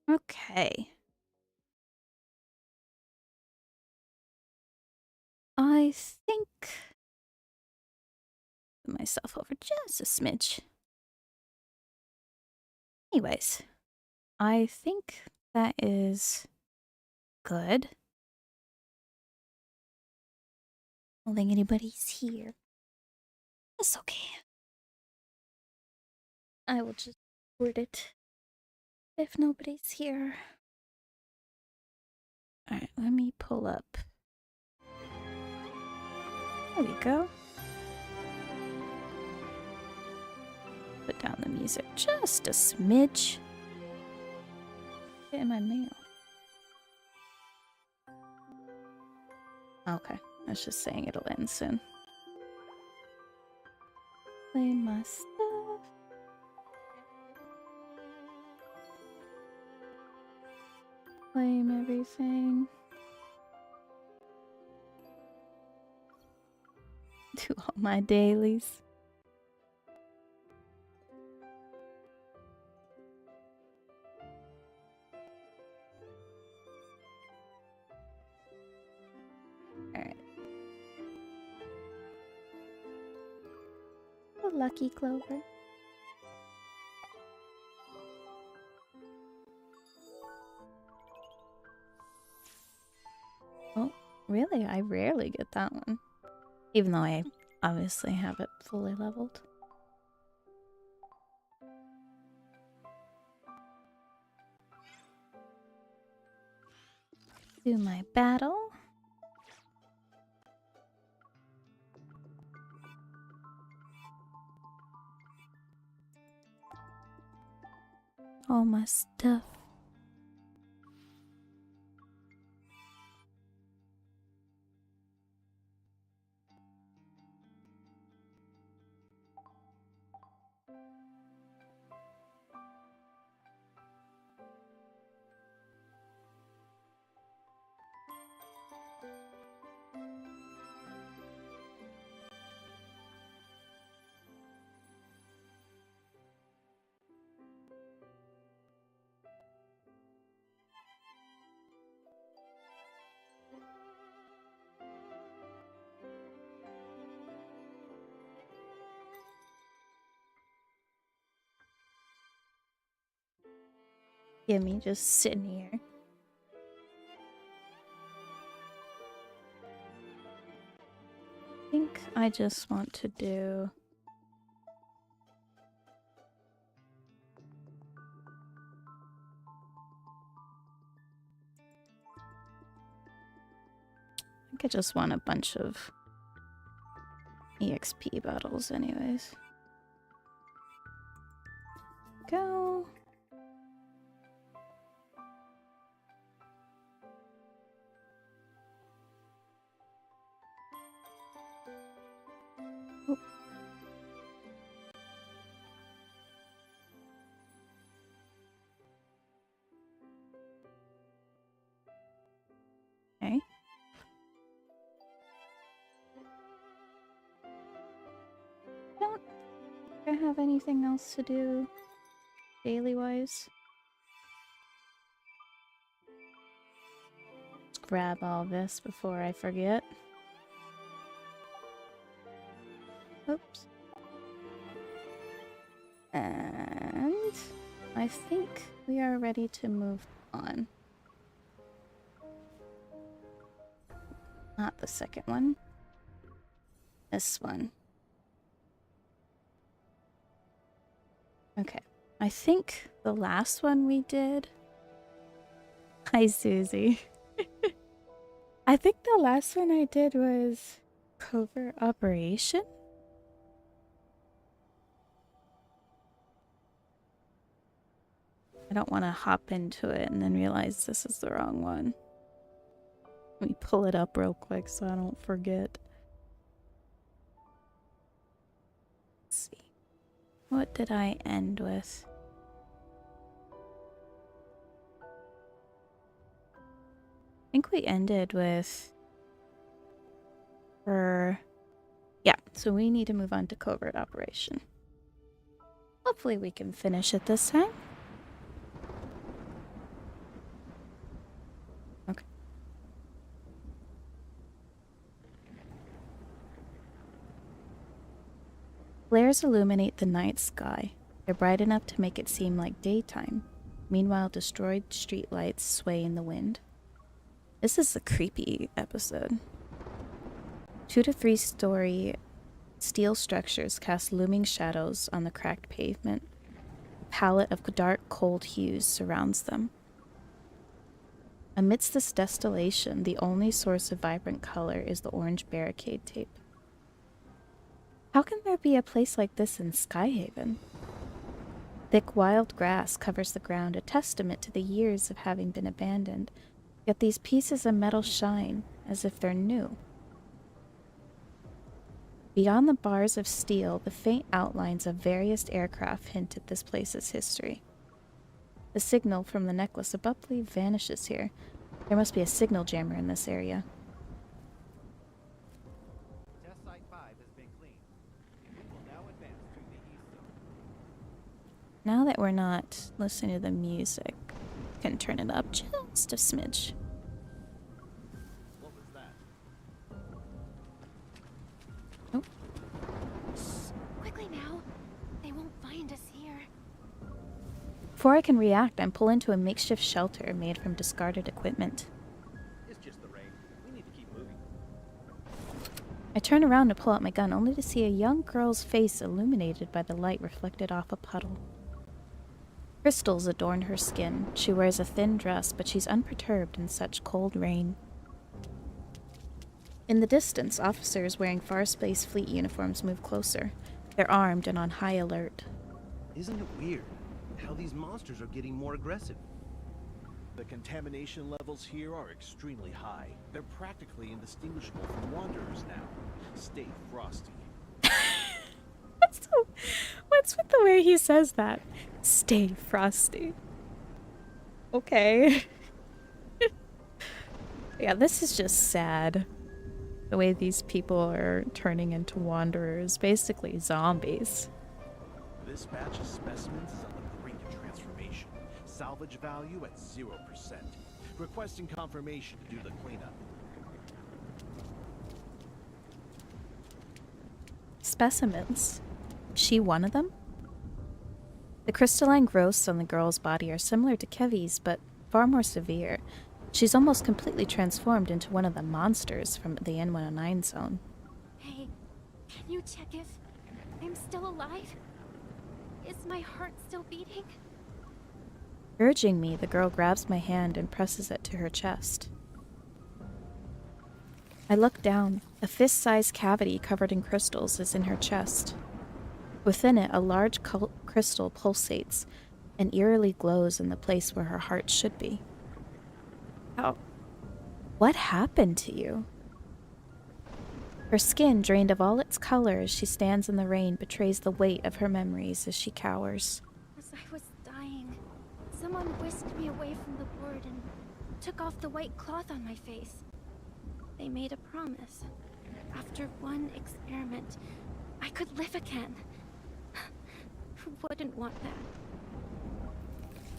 Okay. I think put myself over just a smidge. Anyways, I think that is good. I don't think anybody's here. That's okay. I will just record it if nobody's here. Alright, let me pull up. There we go. Put down the music just a smidge. Get in my mail. Okay, I was just saying it'll end soon. Play my stuff. Claim everything. Do all my dailies. Alright. A lucky clover. Oh, really? I rarely get that one. Even though I obviously have it fully leveled. Do my battle. All my stuff. Yeah, me just sitting here. I think I just want to do... I think I just want a bunch of EXP battles anyways. Go. Oh. Okay. Don't I have anything else to do daily wise? Let's grab all this before I forget. Oops. And I think we are ready to move on. Not the second one. This one. Okay. I think the last one we did... Hi, Susie. I think the last one I did was Covert Operation? I don't want to hop into it and then realize this is the wrong one. Let me pull it up real quick so I don't forget. Let's see. What did I end with? I think we ended with her... Yeah, so we need to move on to Covert Operation. Hopefully we can finish it this time. Flares illuminate the night sky. They're bright enough to make it seem like daytime. Meanwhile, destroyed streetlights sway in the wind. This is a creepy episode. 2 to 3 story steel structures cast looming shadows on the cracked pavement. A palette of dark, cold hues surrounds them. Amidst this desolation, the only source of vibrant color is the orange barricade tape. How can there be a place like this in Skyhaven? Thick wild grass covers the ground, a testament to the years of having been abandoned, yet these pieces of metal shine as if they're new. Beyond the bars of steel, the faint outlines of various aircraft hint at this place's history. The signal from the necklace abruptly vanishes here. There must be a signal jammer in this area. Test site 5 has been cleaned. We will now advance to the east zone. Now that we're not listening to the music, I can turn it up just a smidge. What was that? Oh. Quickly now. They won't find us here. Before I can react, I'm pulled into a makeshift shelter made from discarded equipment. It's just the rain. We need to keep moving. I turn around to pull out my gun, only to see a young girl's face illuminated by the light reflected off a puddle. Crystals adorn her skin. She wears a thin dress, but she's unperturbed in such cold rain. In the distance, officers wearing Farspace Fleet uniforms move closer. They're armed and on high alert. Isn't it weird how these monsters are getting more aggressive? The contamination levels here are extremely high. They're practically indistinguishable from wanderers now. Stay frosty. What's with the way he says that? Stay frosty. Okay. Yeah, this is just sad. The way these people are turning into wanderers, basically zombies. This batch of specimens is on the brink of transformation. Salvage value at 0%. Requesting confirmation to do the cleanup. Specimens. Is she one of them? The crystalline growths on the girl's body are similar to Kevy's, but far more severe. She's almost completely transformed into one of the monsters from the N109 zone. Hey, can you check if I'm still alive? Is my heart still beating? Urging me, the girl grabs my hand and presses it to her chest. I look down. A fist-sized cavity covered in crystals is in her chest. Within it, a large crystal pulsates and eerily glows in the place where her heart should be. How? What happened to you? Her skin, drained of all its color as she stands in the rain, betrays the weight of her memories as she cowers. As I was dying, someone whisked me away from the board and took off the white cloth on my face. They made a promise. After one experiment, I could live again. Who wouldn't want that?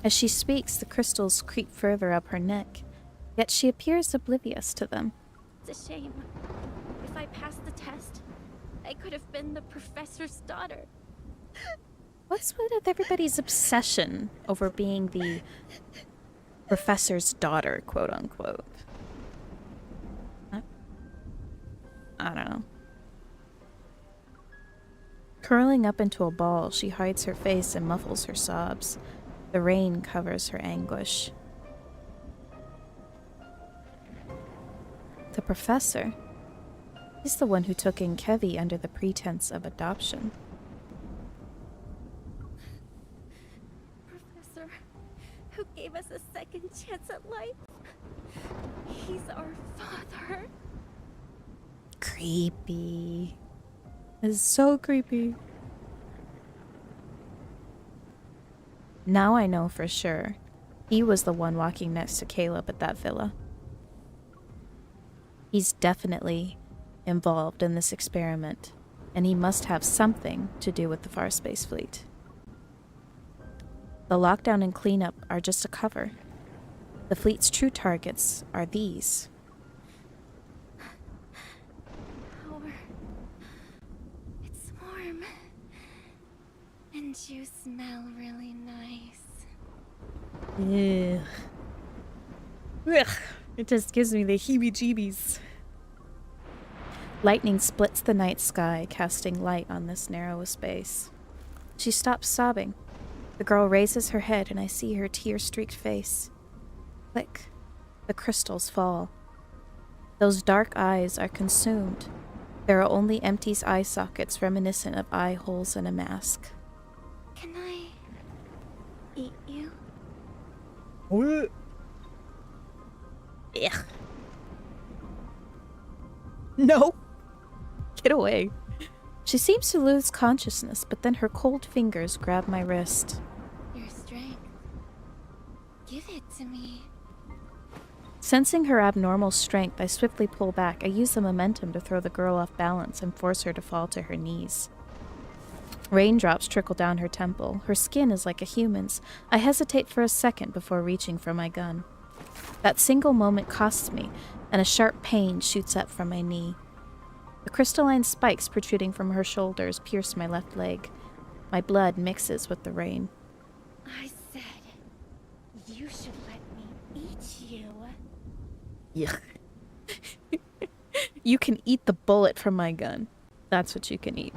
As she speaks, the crystals creep further up her neck, yet she appears oblivious to them. It's a shame. If I passed the test, I could have been the professor's daughter. What's with everybody's obsession over being the professor's daughter, quote unquote? I don't know. Curling up into a ball, she hides her face and muffles her sobs. The rain covers her anguish. The professor. He's the one who took in Kevy under the pretense of adoption. Professor, who gave us a second chance at life. He's our father. Creepy. It's so creepy. Now I know for sure. He was the one walking next to Caleb at that villa. He's definitely involved in this experiment, and he must have something to do with the Farspace Fleet. The lockdown and cleanup are just a cover. The fleet's true targets are these. Power. It's warm. you smell really nice. Ugh. Ugh. It just gives me the heebie-jeebies. Lightning splits the night sky, casting light on this narrow space. She stops sobbing. The girl raises her head, and I see her tear-streaked face. Click. The crystals fall. Those dark eyes are consumed. There are only empty eye sockets reminiscent of eye holes in a mask. Can I eat you? What? Ugh. No. Get away. She seems to lose consciousness, but then her cold fingers grab my wrist. Your strength. Give it to me. Sensing her abnormal strength, I swiftly pull back. I use the momentum to throw the girl off balance and force her to fall to her knees. Raindrops trickle down her temple. Her skin is like a human's. I hesitate for a second before reaching for my gun. That single moment costs me, and a sharp pain shoots up from my knee. The crystalline spikes protruding from her shoulders pierce my left leg. My blood mixes with the rain. I said you should let me eat you. Yuck. You can eat the bullet from my gun. That's what you can eat.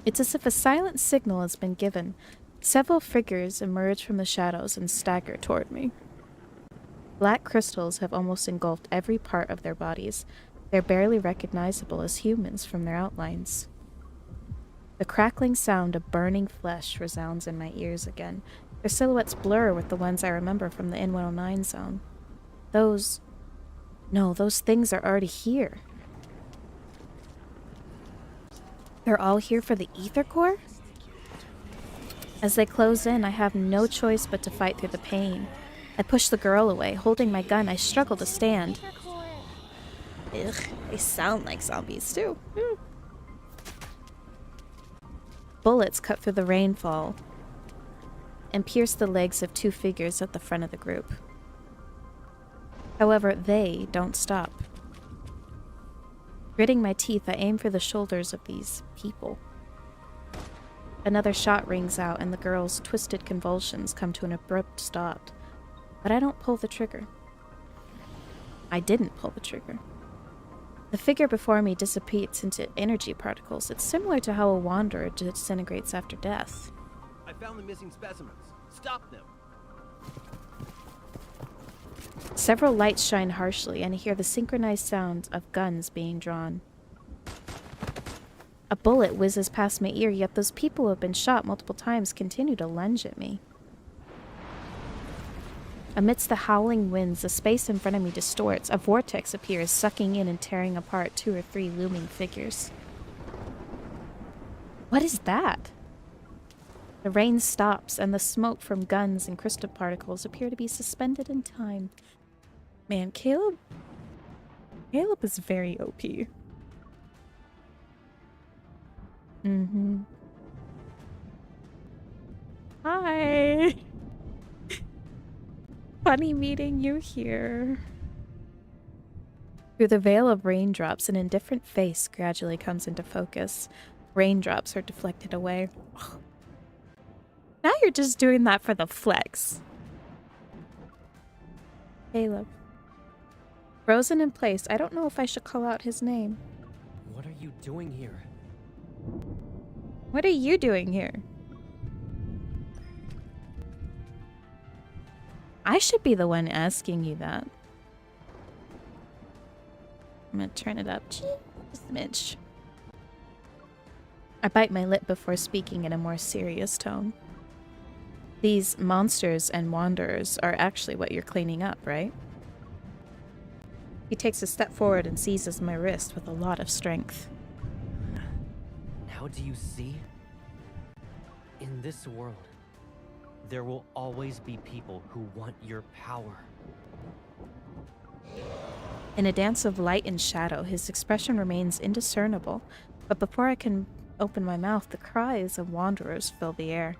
It's as if a silent signal has been given. Several figures emerge from the shadows and stagger toward me. Black crystals have almost engulfed every part of their bodies. They're barely recognizable as humans from their outlines. The crackling sound of burning flesh resounds in my ears again. Their silhouettes blur with the ones I remember from the N-109 zone. Those things are already here. They're all here for the Ether Core? As they close in, I have no choice but to fight through the pain. I push the girl away. Holding my gun, I struggle to stand. Ugh, they sound like zombies too. Bullets cut through the rainfall and pierce the legs of two figures at the front of the group. However, they don't stop. Gritting my teeth, I aim for the shoulders of these people. Another shot rings out, and the girl's twisted convulsions come to an abrupt stop. But I don't pull the trigger. I didn't pull the trigger. The figure before me dissipates into energy particles. It's similar to how a wanderer disintegrates after death. I found the missing specimens. Stop them. Several lights shine harshly, and I hear the synchronized sounds of guns being drawn. A bullet whizzes past my ear, yet those people who have been shot multiple times continue to lunge at me. Amidst the howling winds, the space in front of me distorts. A vortex appears, sucking in and tearing apart 2 or 3 looming figures. What is that? The rain stops, and the smoke from guns and crystal particles appear to be suspended in time. Man, Caleb is very OP. Hi! Funny meeting you here. Through the veil of raindrops, an indifferent face gradually comes into focus. Raindrops are deflected away. Ugh. Now you're just doing that for the flex. Caleb. Frozen in place. I don't know if I should call out his name. What are you doing here? What are you doing here? I should be the one asking you that. I'm gonna turn it up just a smidge. I bite my lip before speaking in a more serious tone. These monsters and wanderers are actually what you're cleaning up, right? He takes a step forward and seizes my wrist with a lot of strength. Now do you see? In this world, there will always be people who want your power. In a dance of light and shadow, his expression remains indiscernible, but before I can open my mouth, the cries of wanderers fill the air.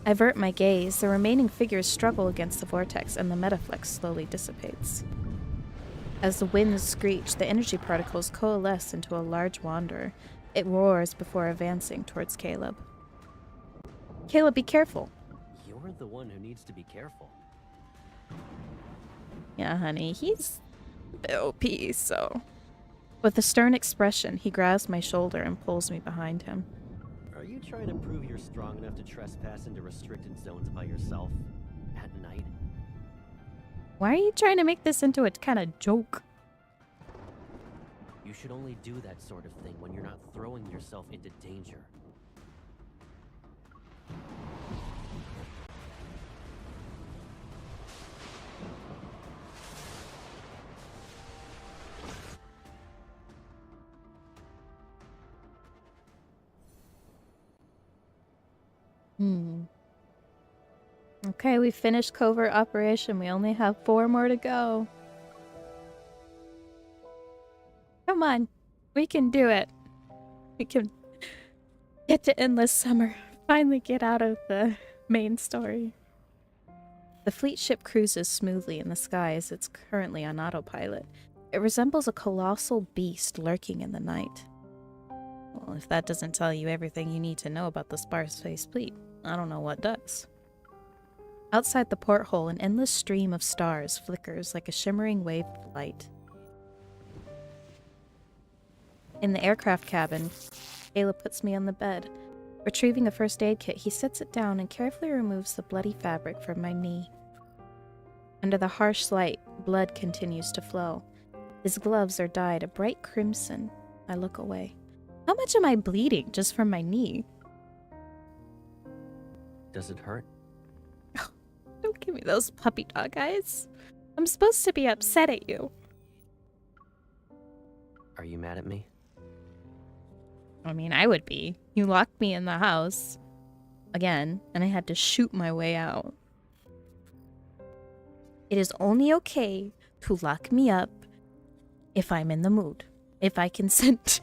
I avert my gaze. The remaining figures struggle against the vortex, and the metaflex slowly dissipates. As the winds screech, the energy particles coalesce into a large wanderer. It roars before advancing towards Caleb. Caleb, be careful. You're the one who needs to be careful. Yeah, honey, he's a bit OP, so. With a stern expression, he grabs my shoulder and pulls me behind him. Are you trying to prove you're strong enough to trespass into restricted zones by yourself? At night? Why are you trying to make this into a kind of joke? You should only do that sort of thing when you're not throwing yourself into danger. Okay, we finished covert operation. We only have 4 more to go. Come on. We can do it. We can get to Endless Summer. Finally get out of the main story. The fleet ship cruises smoothly in the sky as it's currently on autopilot. It resembles a colossal beast lurking in the night. Well, if that doesn't tell you everything you need to know about the Space fleet, I don't know what does. Outside the porthole, an endless stream of stars flickers like a shimmering wave of light. In the aircraft cabin, Caleb puts me on the bed. Retrieving a first aid kit, he sets it down and carefully removes the bloody fabric from my knee. Under the harsh light, blood continues to flow. His gloves are dyed a bright crimson. I look away. How much am I bleeding just from my knee? Does it hurt? Don't give me those puppy dog eyes. I'm supposed to be upset at you. Are you mad at me? I mean, I would be. You locked me in the house again, and I had to shoot my way out. It is only okay to lock me up if I'm in the mood. If I consent.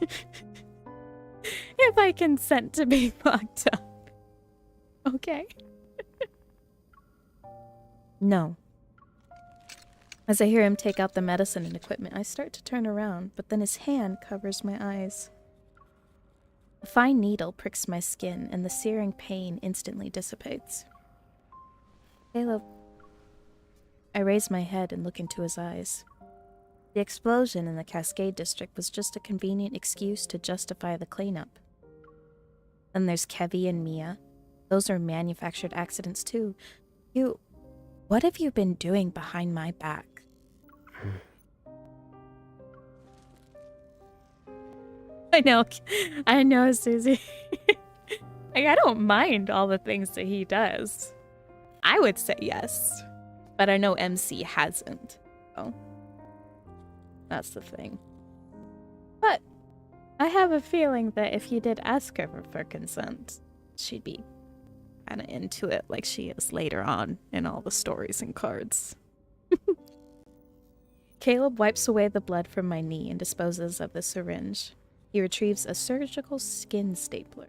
If I consent to being locked up. Okay? No. As I hear him take out the medicine and equipment, I start to turn around, but then his hand covers my eyes. A fine needle pricks my skin, and the searing pain instantly dissipates. Caleb. I raise my head and look into his eyes. The explosion in the Cascade District was just a convenient excuse to justify the cleanup. Then there's Kevy and Mia. Those are manufactured accidents too. What have you been doing behind my back? I know, Susie. Like, I don't mind all the things that he does. I would say yes, but I know MC hasn't. So that's the thing. But I have a feeling that if you did ask her for consent, she'd be kind of into it like she is later on in all the stories and cards. Caleb wipes away the blood from my knee and disposes of the syringe. He retrieves a surgical skin stapler.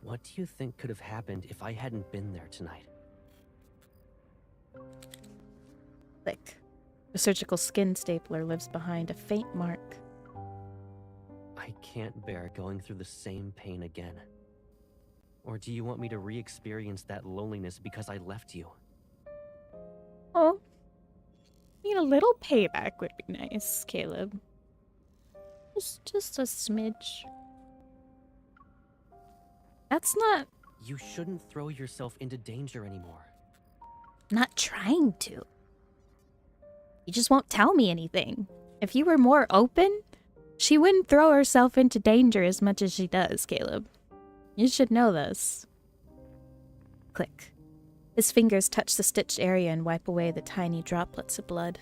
What do you think could have happened if I hadn't been there tonight? Click. The surgical skin stapler lives behind a faint mark. I can't bear going through the same pain again. Or do you want me to re-experience that loneliness because I left you? Oh, I mean, a little payback would be nice, Caleb. Just a smidge. That's not... You shouldn't throw yourself into danger anymore. Not trying to. You just won't tell me anything. If you were more open, she wouldn't throw herself into danger as much as she does, Caleb. You should know this. Click. His fingers touch the stitched area and wipe away the tiny droplets of blood.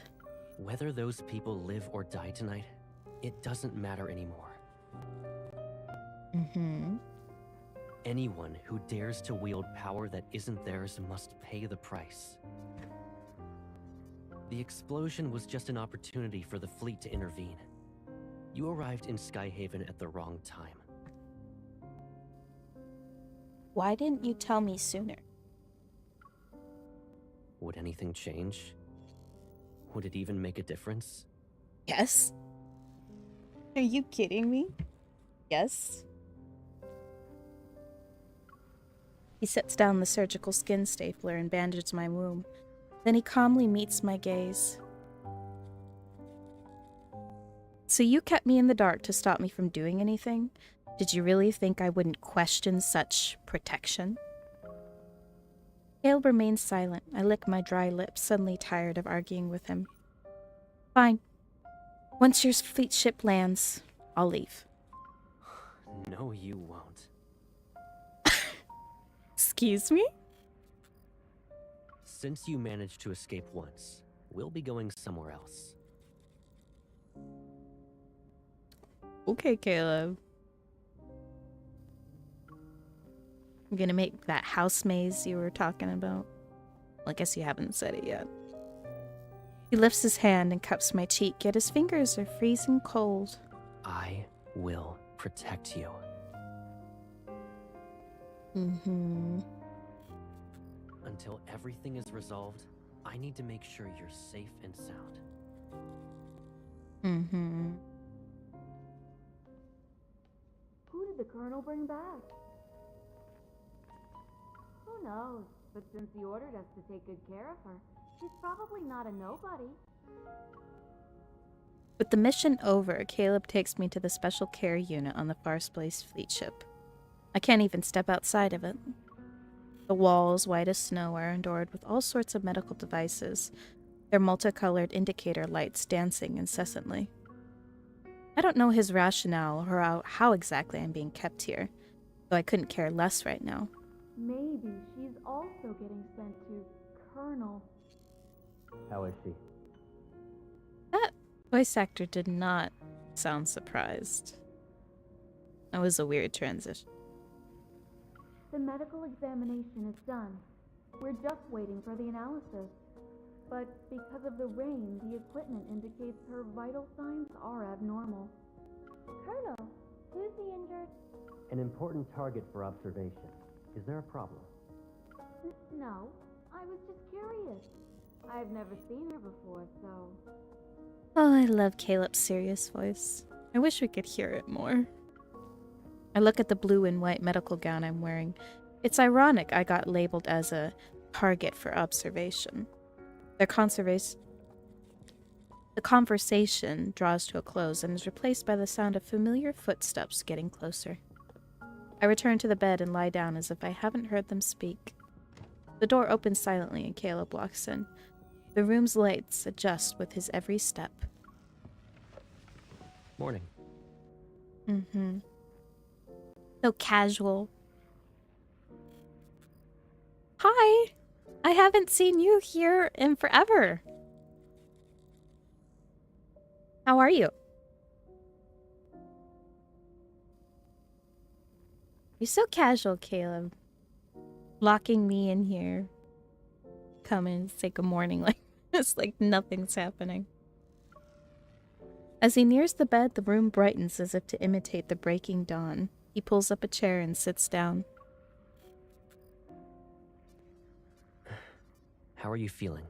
Whether those people live or die tonight, it doesn't matter anymore. Anyone who dares to wield power that isn't theirs must pay the price. The explosion was just an opportunity for the fleet to intervene. You arrived in Skyhaven at the wrong time. Why didn't you tell me sooner? Would anything change? Would it even make a difference? Yes. Are you kidding me? Yes. He sets down the surgical skin stapler and bandages my wound. Then he calmly meets my gaze. So you kept me in the dark to stop me from doing anything? Did you really think I wouldn't question such protection? Caleb remains silent. I lick my dry lips, suddenly tired of arguing with him. Fine. Once your fleet ship lands, I'll leave. No, you won't. Excuse me? Since you managed to escape once, we'll be going somewhere else. Okay, Caleb. I'm gonna make that house maze you were talking about. Well, I guess you haven't said it yet. He lifts his hand and cups my cheek, yet his fingers are freezing cold. I will protect you. Mm-hmm. Until everything is resolved, I need to make sure you're safe and sound. Mm-hmm. Who did the Colonel bring back? Who knows? But since he ordered us to take good care of her, she's probably not a nobody. With the mission over, Caleb takes me to the special care unit on the Farspace fleet ship. I can't even step outside of it. The walls, white as snow, are adorned with all sorts of medical devices, their multicolored indicator lights dancing incessantly. I don't know his rationale or how exactly I'm being kept here, though I couldn't care less right now. Maybe she's also getting sent to Colonel. How is she? That voice actor did not sound surprised. That was a weird transition. The medical examination is done. We're just waiting for the analysis. But because of the rain, the equipment indicates her vital signs are abnormal. Colonel, who's the injured? An important target for observation. Is there a problem? No, I was just curious. I've never seen her before, so... Oh, I love Caleb's serious voice. I wish we could hear it more. I look at the blue and white medical gown I'm wearing. It's ironic I got labeled as a target for observation. The conversation draws to a close and is replaced by the sound of familiar footsteps getting closer. I return to the bed and lie down as if I haven't heard them speak. The door opens silently and Caleb walks in. The room's lights adjust with his every step. Morning. Mm-hmm. So casual. Hi! I haven't seen you here in forever. How are you? You're so casual, Caleb. Locking me in here. Come in and say good morning like it's like nothing's happening. As he nears the bed, the room brightens as if to imitate the breaking dawn. He pulls up a chair and sits down. How are you feeling?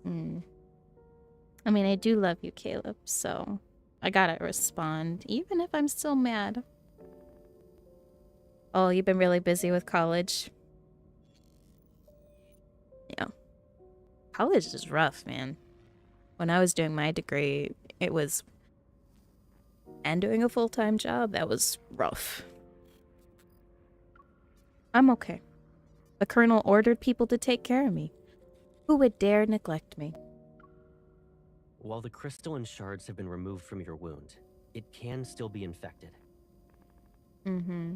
I mean, I do love you, Caleb, so I gotta respond, even if I'm still mad. Oh, you've been really busy with college? Yeah. College is rough, man. When I was doing my degree, it was... And doing a full-time job, that was rough. I'm okay. The colonel ordered people to take care of me. Who would dare neglect me? While the crystalline shards have been removed from your wound, it can still be infected. Mm-hmm.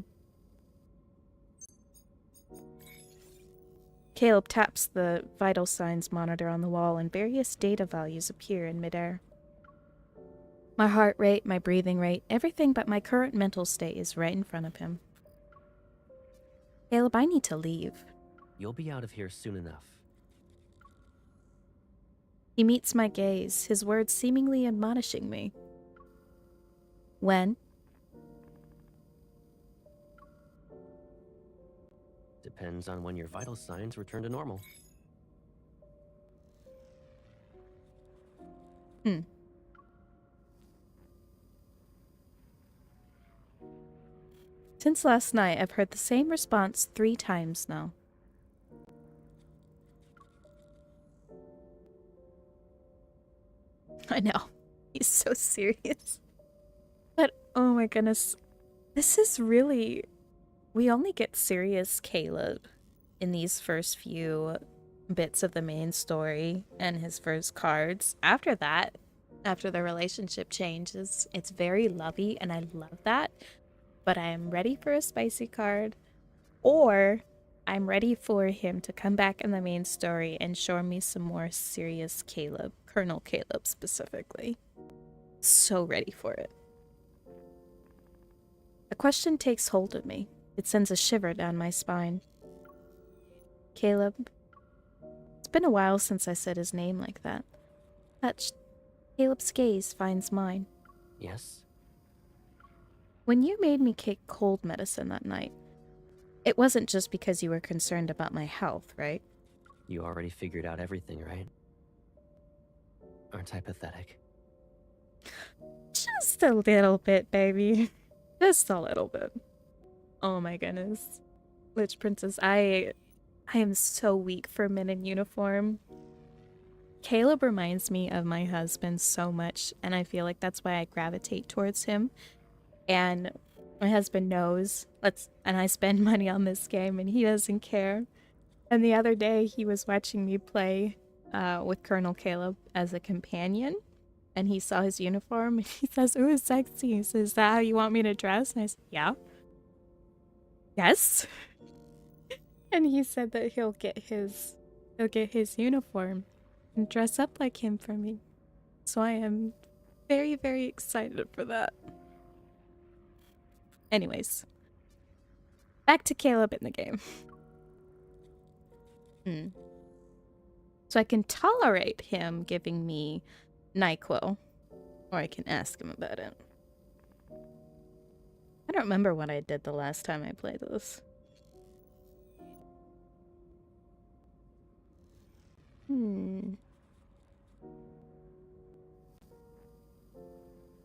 Caleb taps the vital signs monitor on the wall and various data values appear in midair. My heart rate, my breathing rate, everything but my current mental state is right in front of him. Caleb, I need to leave. You'll be out of here soon enough. He meets my gaze, his words seemingly admonishing me. When? Depends on when your vital signs return to normal. Since last night, I've heard the same response 3 times now. I know. He's so serious. But, oh my goodness. This is really... We only get serious Caleb in these first few bits of the main story and his first cards. After that, after the relationship changes, it's very lovey, and I love that. But I am ready for a spicy card, or I'm ready for him to come back in the main story and show me some more serious Caleb, Colonel Caleb specifically. So ready for it. A question takes hold of me. It sends a shiver down my spine. Caleb. It's been a while since I said his name like that. Touched, Caleb's gaze finds mine. Yes? When you made me take cold medicine that night, it wasn't just because you were concerned about my health, right? You already figured out everything, right? Aren't I pathetic? Just a little bit, baby. Just a little bit. Oh my goodness. Lich Princess, I am so weak for men in uniform. Caleb reminds me of my husband so much, and I feel like that's why I gravitate towards him. And my husband knows, and I spend money on this game, and he doesn't care. And the other day, he was watching me play with Colonel Caleb as a companion, and he saw his uniform, and he says, "Ooh, sexy." He says, "Is that how you want me to dress?" And I said, "Yeah." "Yes." And he said that he'll get his uniform and dress up like him for me. So I am very, very excited for that. Anyways, back to Caleb in the game. So I can tolerate him giving me NyQuil, or I can ask him about it. I don't remember what I did the last time I played this.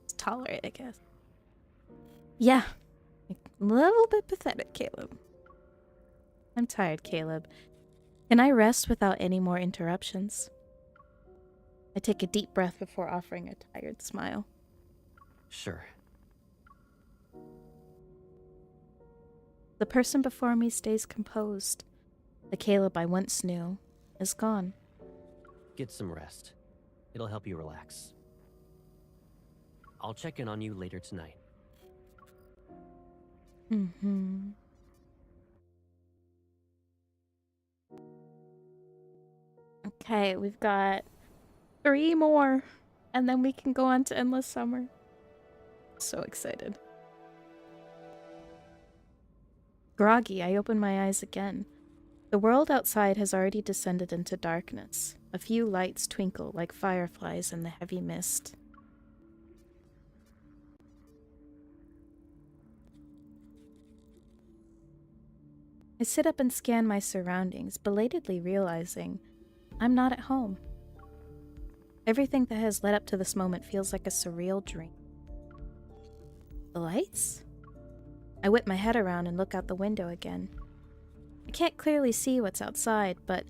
It's tolerate, I guess. Yeah. A little bit pathetic, Caleb. I'm tired, Caleb. Can I rest without any more interruptions? I take a deep breath before offering a tired smile. Sure. The person before me stays composed. The Caleb I once knew is gone. Get some rest. It'll help you relax. I'll check in on you later tonight. Okay, we've got 3 more, and then we can go on to Endless Summer. So excited. Groggy, I open my eyes again. The world outside has already descended into darkness. A few lights twinkle like fireflies in the heavy mist. I sit up and scan my surroundings, belatedly realizing I'm not at home. Everything that has led up to this moment feels like a surreal dream. The lights? I whip my head around and look out the window again. I can't clearly see what's outside, but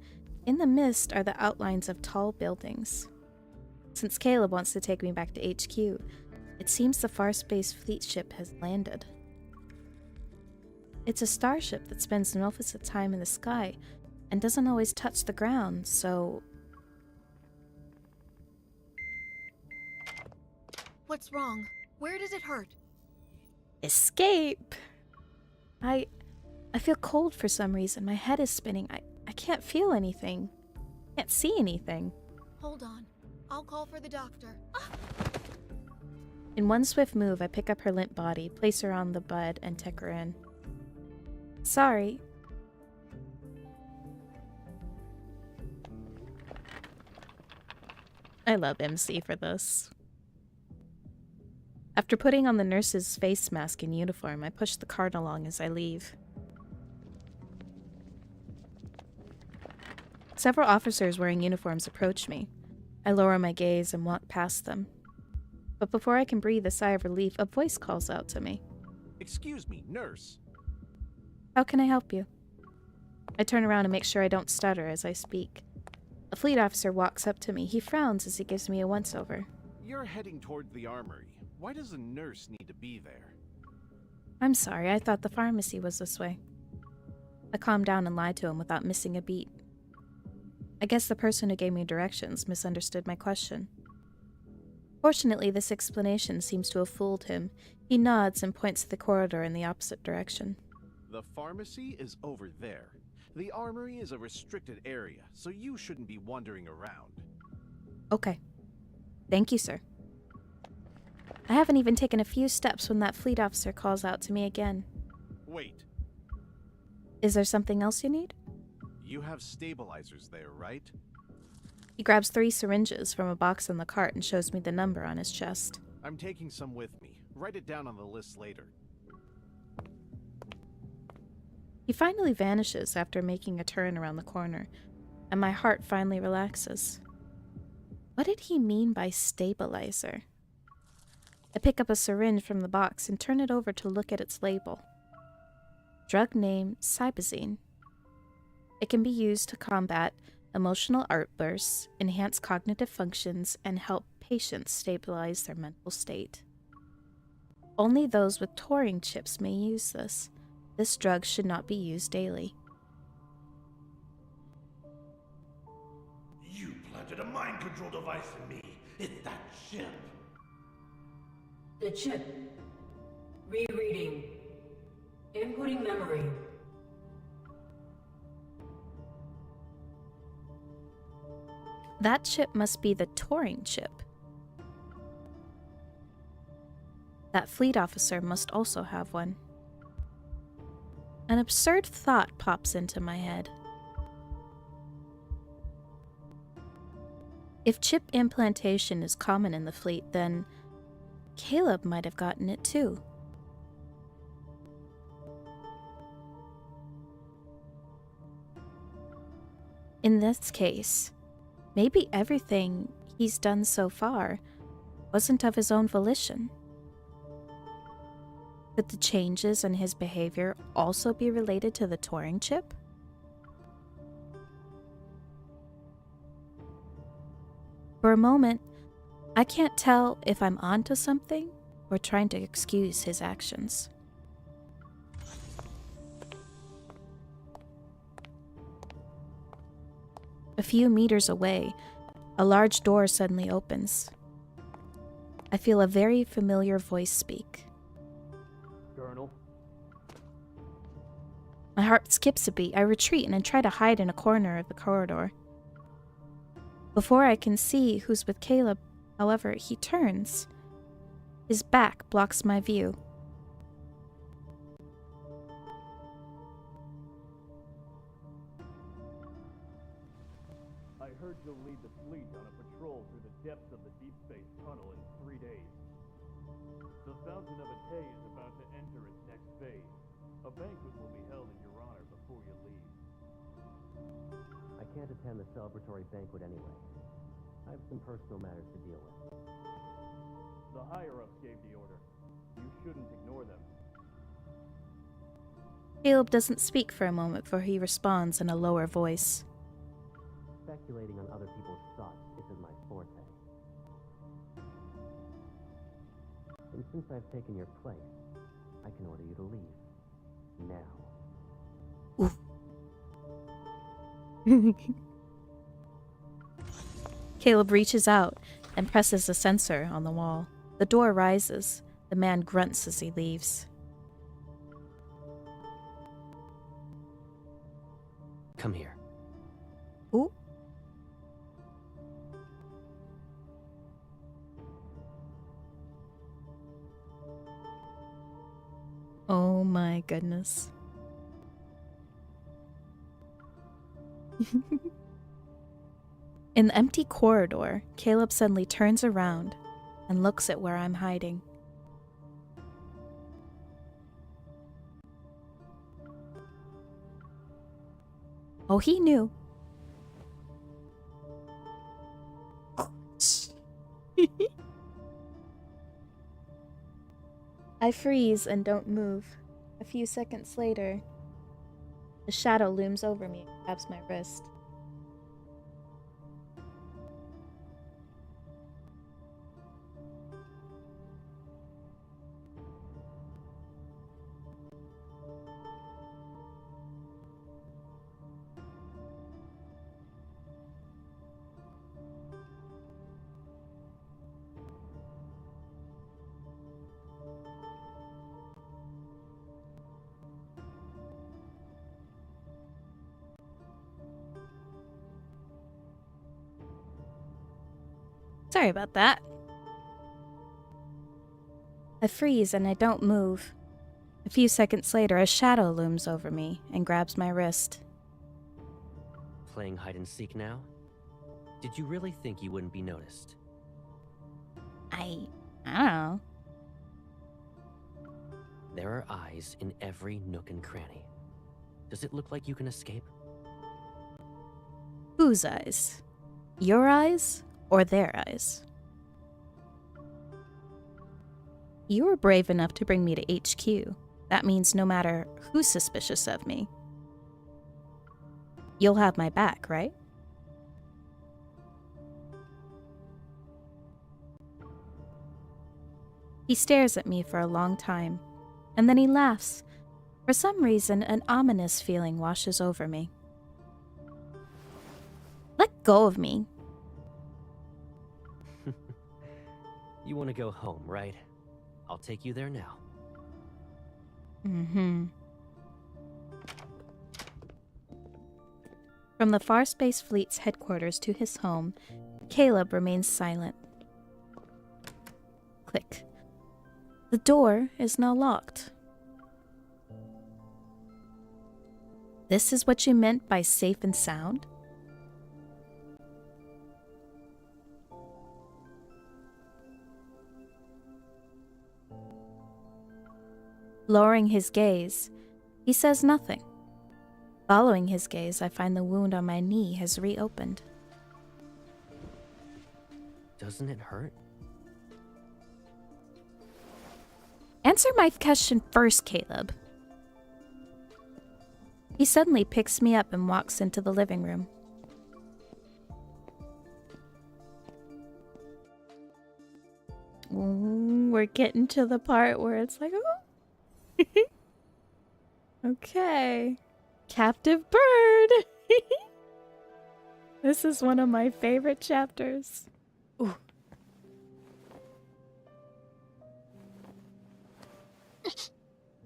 in the mist are the outlines of tall buildings. Since Caleb wants to take me back to HQ, it seems the Farspace fleet ship has landed. It's a starship that spends most of its time in the sky and doesn't always touch the ground, so... What's wrong? Where does it hurt? Escape! I feel cold for some reason. My head is spinning. I can't feel anything. Can't see anything. Hold on. I'll call for the doctor. In one swift move, I pick up her limp body, place her on the bed, and tuck her in. Sorry. I love MC for this. After putting on the nurse's face mask and uniform, I push the cart along as I leave. Several officers wearing uniforms approach me. I lower my gaze and walk past them. But before I can breathe a sigh of relief, a voice calls out to me. Excuse me, nurse. How can I help you? I turn around and make sure I don't stutter as I speak. A fleet officer walks up to me. He frowns as he gives me a once-over. You're heading toward the armory. Why does a nurse need to be there? I'm sorry, I thought the pharmacy was this way. I calmed down and lied to him without missing a beat. I guess the person who gave me directions misunderstood my question. Fortunately, this explanation seems to have fooled him. He nods and points to the corridor in the opposite direction. The pharmacy is over there. The armory is a restricted area, so you shouldn't be wandering around. Okay. Thank you, sir. I haven't even taken a few steps when that fleet officer calls out to me again. Wait, Is there something else you need? you have stabilizers there, right? He grabs 3 syringes from a box on the cart and shows me the number on his chest. I'm taking some with me. Write it down on the list later. He finally vanishes after making a turn around the corner, and my heart finally relaxes. What did he mean by stabilizer? I pick up a syringe from the box and turn it over to look at its label. Drug name Cybazine. It can be used to combat emotional outbursts, enhance cognitive functions, and help patients stabilize their mental state. Only those with Turing chips may use this. This drug should not be used daily. You planted a mind control device in me. It's that chip. The chip. Rereading. Inputting memory. That chip must be the Turing chip. That fleet officer must also have one. An absurd thought pops into my head. If chip implantation is common in the fleet, then Caleb might have gotten it too. In this case, maybe everything he's done so far wasn't of his own volition. Could the changes in his behavior also be related to the Turing chip? For a moment, I can't tell if I'm onto something or trying to excuse his actions. A few meters away, a large door suddenly opens. I feel a very familiar voice speak. Colonel? My heart skips a beat. I retreat and I try to hide in a corner of the corridor. Before I can see who's with Caleb, however, he turns. His back blocks my view. I heard you'll lead the fleet on a patrol through the depths of the Deepspace tunnel in 3 days. The Fountain of Atay is about to enter its next phase. A banquet will be held in your honor before you leave. I can't attend the celebratory banquet anyway. I have some personal matters to deal with. The higher-ups gave the order. You shouldn't ignore them. Caleb doesn't speak for a moment before he responds in a lower voice. Speculating on other people's thoughts isn't my forte. And since I've taken your place, I can order you to leave. Now. Caleb reaches out and presses a sensor on the wall. The door rises. The man grunts as he leaves. Come here. Ooh. Oh my goodness. In the empty corridor, Caleb suddenly turns around and looks at where I'm hiding. Oh, he knew. I freeze and don't move. A few seconds later, a shadow looms over me and grabs my wrist. Sorry about that. I freeze and I don't move. A few seconds later, a shadow looms over me and grabs my wrist. Playing hide and seek now? Did you really think you wouldn't be noticed? I don't know. There are eyes in every nook and cranny. Does it look like you can escape? Whose eyes? Your eyes or their eyes? You were brave enough to bring me to HQ. That means no matter who's suspicious of me, you'll have my back, right? He stares at me for a long time, and then he laughs. For some reason, an ominous feeling washes over me. Let go of me. You want to go home, right? I'll take you there now. Mm-hmm. From the Far Space Fleet's headquarters to his home, Caleb remains silent. Click. The door is now locked. This is what you meant by safe and sound? Lowering his gaze, he says nothing. Following his gaze, I find the wound on my knee has reopened. Doesn't it hurt? Answer my question first, Caleb. He suddenly picks me up and walks into the living room. Ooh, we're getting to the part where it's like, oh. Okay. Captive bird. This is one of my favorite chapters. Ooh.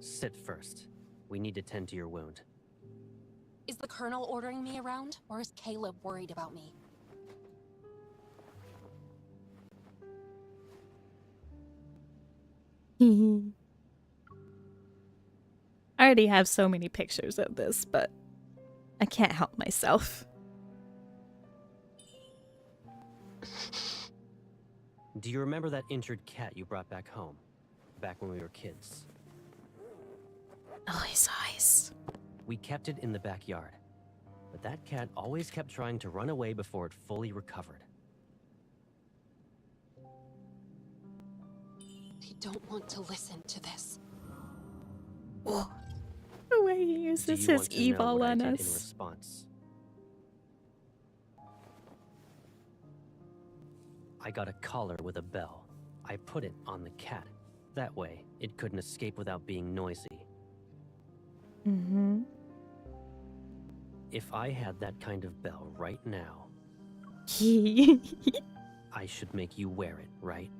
Sit first. We need to tend to your wound. Is the Colonel ordering me around, or is Caleb worried about me? I already have so many pictures of this, but I can't help myself. Do you remember that injured cat you brought back home? Back when we were kids? Oh, his eyes. We kept it in the backyard. But that cat always kept trying to run away before it fully recovered. I don't want to listen to this. Oh. The way he uses his evil on In us. response? I got a collar with a bell. I put it on the cat. That way, it couldn't escape without being noisy. Mm-hmm. If I had that kind of bell right now, I should make you wear it, right?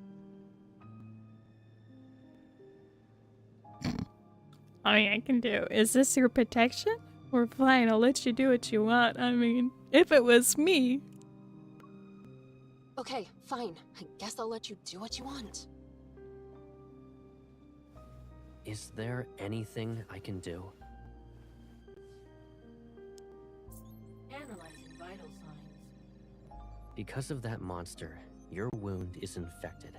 I mean, I can do. Is this your protection? We're fine. I'll let you do what you want. I mean, if it was me. Okay, fine. I guess I'll let you do what you want. Is there anything I can do? Analyzing vital signs. Because of that monster, your wound is infected.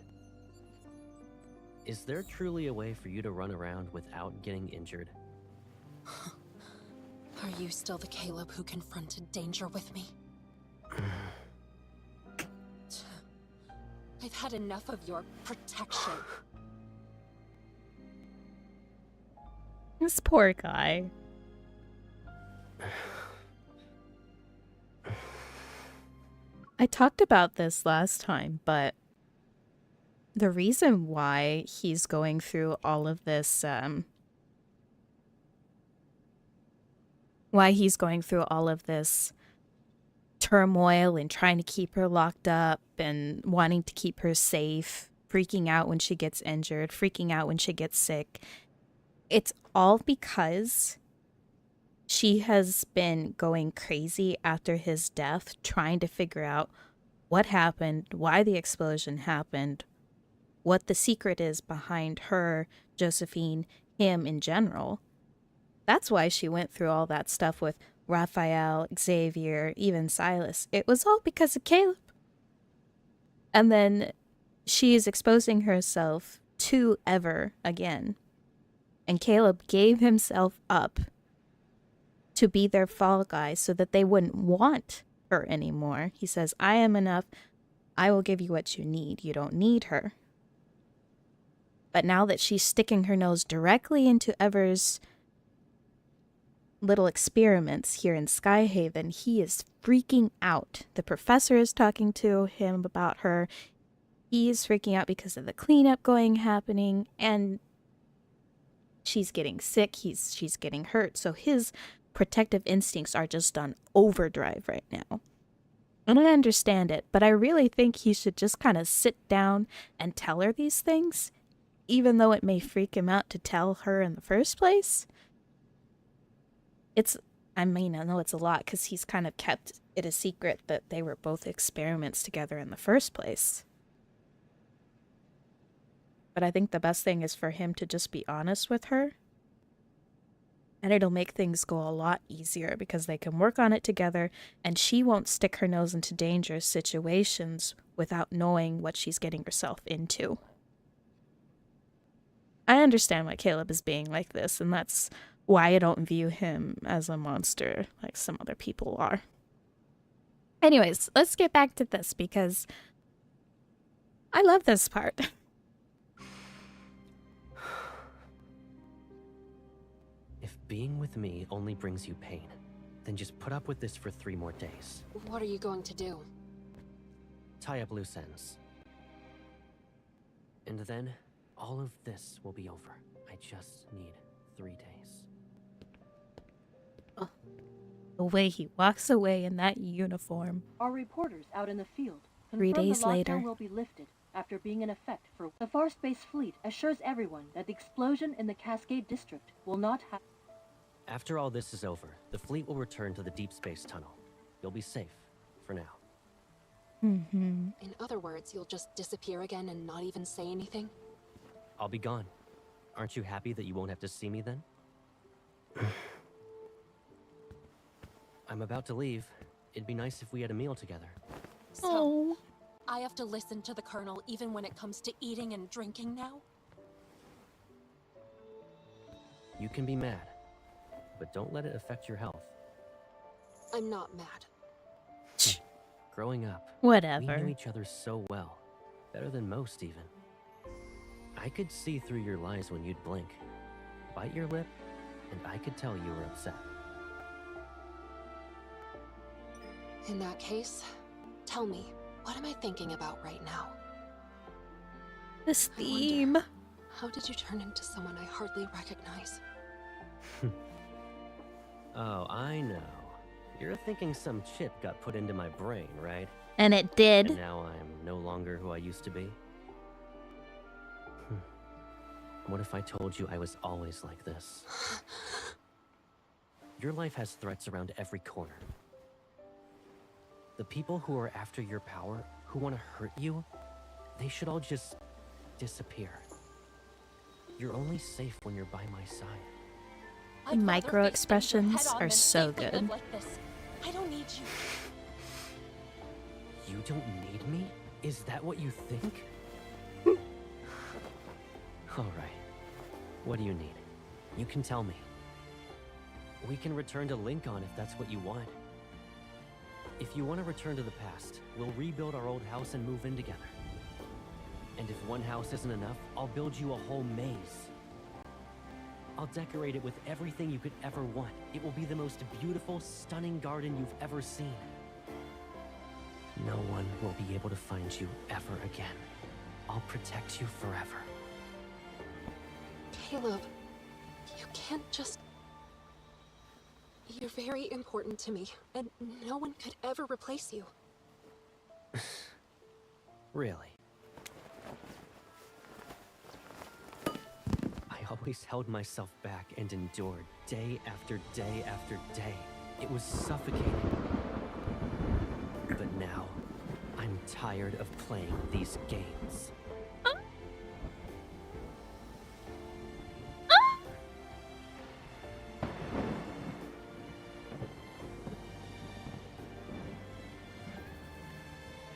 Is there truly a way for you to run around without getting injured? Are you still the Caleb who confronted danger with me? I've had enough of your protection. This poor guy. I talked about this last time, but the reason why he's going through all of this, turmoil and trying to keep her locked up and wanting to keep her safe, freaking out when she gets injured, freaking out when she gets sick, it's all because she has been going crazy after his death, trying to figure out what happened, why the explosion happened, what the secret is behind her, Josephine, him in general. That's why she went through all that stuff with Raphael, Xavier, even Silas. It was all because of Caleb. And then she is exposing herself to Ever again. And Caleb gave himself up to be their fall guy so that they wouldn't want her anymore. He says, I am enough. I will give you what you need. You don't need her. But now that she's sticking her nose directly into Ever's little experiments here in Skyhaven, he is freaking out. The professor is talking to him about her. He is freaking out because of the cleanup happening, and she's getting sick. She's getting hurt. So his protective instincts are just on overdrive right now. And I understand it, but I really think he should just kind of sit down and tell her these things, even though it may freak him out to tell her in the first place. I know it's a lot because he's kind of kept it a secret that they were both experiments together in the first place. But I think the best thing is for him to just be honest with her. And it'll make things go a lot easier because they can work on it together and she won't stick her nose into dangerous situations without knowing what she's getting herself into. I understand why Caleb is being like this, and that's why I don't view him as a monster like some other people are. Anyways, let's get back to this because I love this part. If being with me only brings you pain, then just put up with this for 3 more days. What are you going to do? Tie up loose ends. And then, all of this will be over. I just need 3 days. The way he walks away in that uniform. Our reporters out in the field 3 confirm days the lockdown later. will be lifted after being in effect for the Far Space Fleet assures everyone that the explosion in the Cascade District will not happen. After all this is over, the fleet will return to the Deepspace tunnel. You'll be safe, for now. Mm-hmm. In other words, you'll just disappear again and not even say anything? I'll be gone. Aren't you happy that you won't have to see me then? I'm about to leave. It'd be nice if we had a meal together. So, I have to listen to the Colonel even when it comes to eating and drinking now? You can be mad, but don't let it affect your health. I'm not mad. Growing up, Whatever. we knew each other so well. Better than most, even. I could see through your lies when you'd blink. Bite your lip, and I could tell you were upset. In that case, tell me, what am I thinking about right now? This I wonder, theme. how did you turn into someone I hardly recognize? Oh, I know. You're thinking some chip got put into my brain, right? And it did. And now I'm no longer who I used to be? What if I told you I was always like this? Your life has threats around every corner. The people who are after your power, who want to hurt you, they should all just disappear. You're only safe when you're by my side. I'd rather Micro face things head expressions on are than so safely live good. like this. I don't need you. You don't need me? Is that what you think? Alright. What do you need? You can tell me. We can return to Lincoln if that's what you want. If you want to return to the past, we'll rebuild our old house and move in together. And if one house isn't enough, I'll build you a whole maze. I'll decorate it with everything you could ever want. It will be the most beautiful, stunning garden you've ever seen. No one will be able to find you ever again. I'll protect you forever. Caleb, you can't just... You're very important to me, and no one could ever replace you. Really? I always held myself back and endured day after day after day. It was suffocating. But now, I'm tired of playing these games.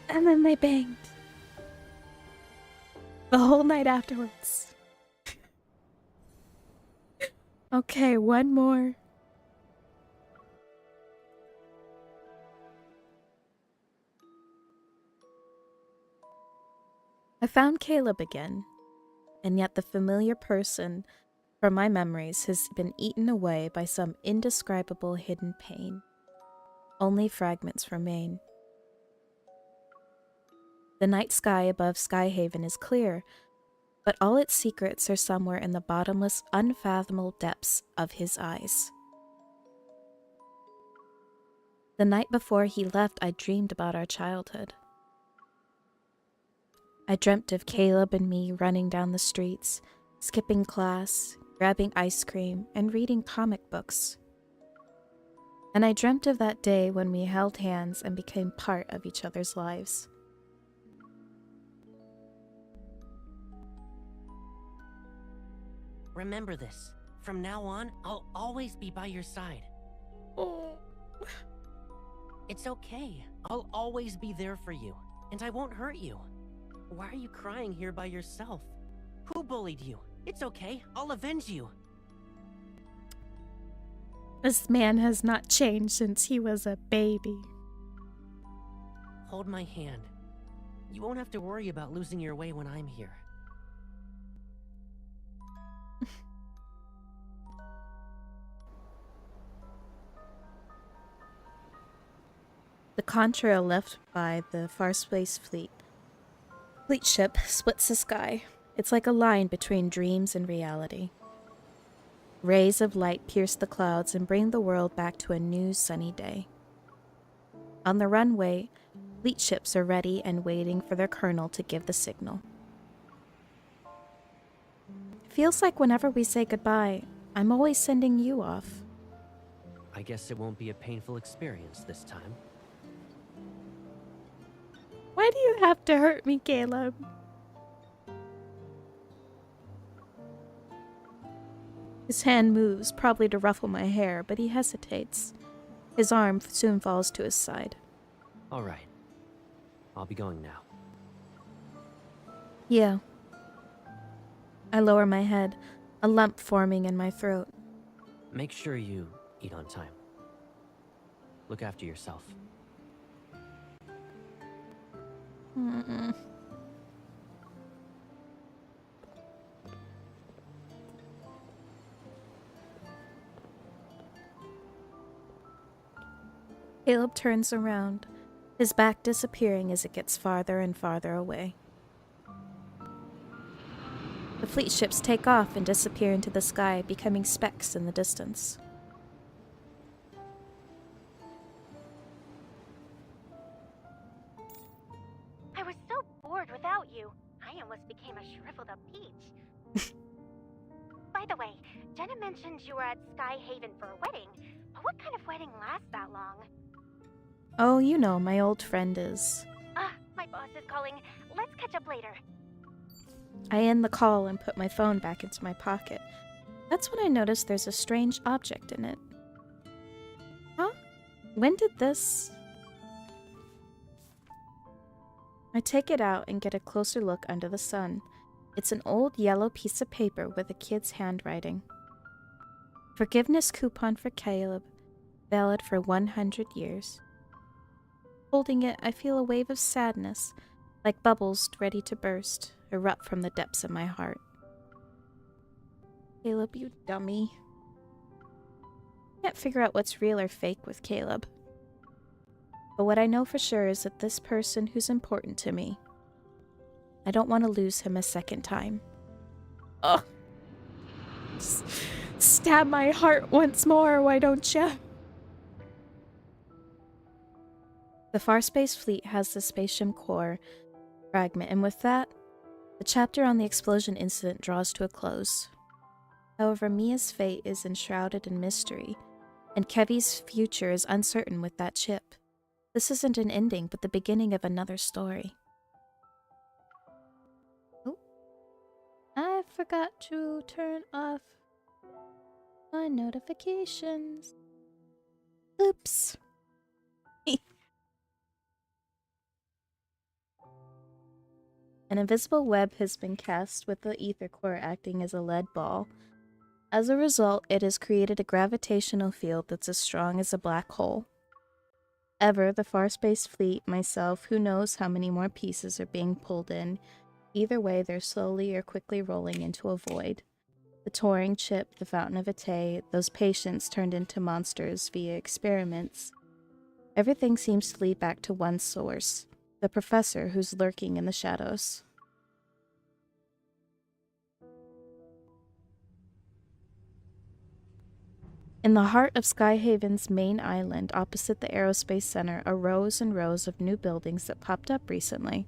And then they banged. The whole night afterwards. Okay, one more. I found Caleb again, and yet the familiar person from my memories has been eaten away by some indescribable hidden pain. Only fragments remain. The night sky above Skyhaven is clear, but all its secrets are somewhere in the bottomless, unfathomable depths of his eyes. The night before he left, I dreamed about our childhood. I dreamt of Caleb and me running down the streets, skipping class, grabbing ice cream, and reading comic books. And I dreamt of that day when we held hands and became part of each other's lives. Remember this. From now on, I'll always be by your side. Oh. It's okay. I'll always be there for you, and I won't hurt you. Why are you crying here by yourself? Who bullied you? It's okay. I'll avenge you. This man has not changed since he was a baby. Hold my hand. You won't have to worry about losing your way when I'm here. The contrail left by the Farspace fleet ship splits the sky. It's like a line between dreams and reality. Rays of light pierce the clouds and bring the world back to a new sunny day. On the runway, fleet ships are ready and waiting for their colonel to give the signal. It feels like whenever we say goodbye, I'm always sending you off. I guess it won't be a painful experience this time. Why do you have to hurt me, Caleb? His hand moves, probably to ruffle my hair, but he hesitates. His arm soon falls to his side. All right. I'll be going now. Yeah. I lower my head, a lump forming in my throat. Make sure you eat on time. Look after yourself. Caleb turns around, his back disappearing as it gets farther and farther away. The fleet ships take off and disappear into the sky, becoming specks in the distance. I was so bored without you. I almost became a shriveled up peach. By the way, Jenna mentioned you were at Skyhaven for a wedding, but what kind of wedding lasts that long? Oh, you know, my old friend is. My boss is calling. Let's catch up later. I end the call and put my phone back into my pocket. That's when I notice there's a strange object in it. Huh? When did this... I take it out and get a closer look under the sun. It's an old yellow piece of paper with a kid's handwriting. Forgiveness coupon for Caleb, valid for 100 years. Holding it, I feel a wave of sadness, like bubbles ready to burst, erupt from the depths of my heart. Caleb, you dummy. Can't figure out what's real or fake with Caleb. But what I know for sure is that this person who's important to me, I don't want to lose him a second time. Ugh. Stab my heart once more, why don't you? The Farspace fleet has the spatium core fragment, and with that, the chapter on the explosion incident draws to a close. However, Mia's fate is enshrouded in mystery, and Kevy's future is uncertain with that chip. This isn't an ending, but the beginning of another story. Oh, I forgot to turn off my notifications. Oops. An invisible web has been cast with the ether core acting as a lead ball. As a result, it has created a gravitational field that's as strong as a black hole. Ever, the Farspace fleet, myself, who knows how many more pieces are being pulled in. Either way, they're slowly or quickly rolling into a void. The Turing chip, the Fountain of Ate, those patients turned into monsters via experiments. Everything seems to lead back to one source, the professor who's lurking in the shadows. In the heart of Skyhaven's main island, opposite the Aerospace Center, are rows and rows of new buildings that popped up recently.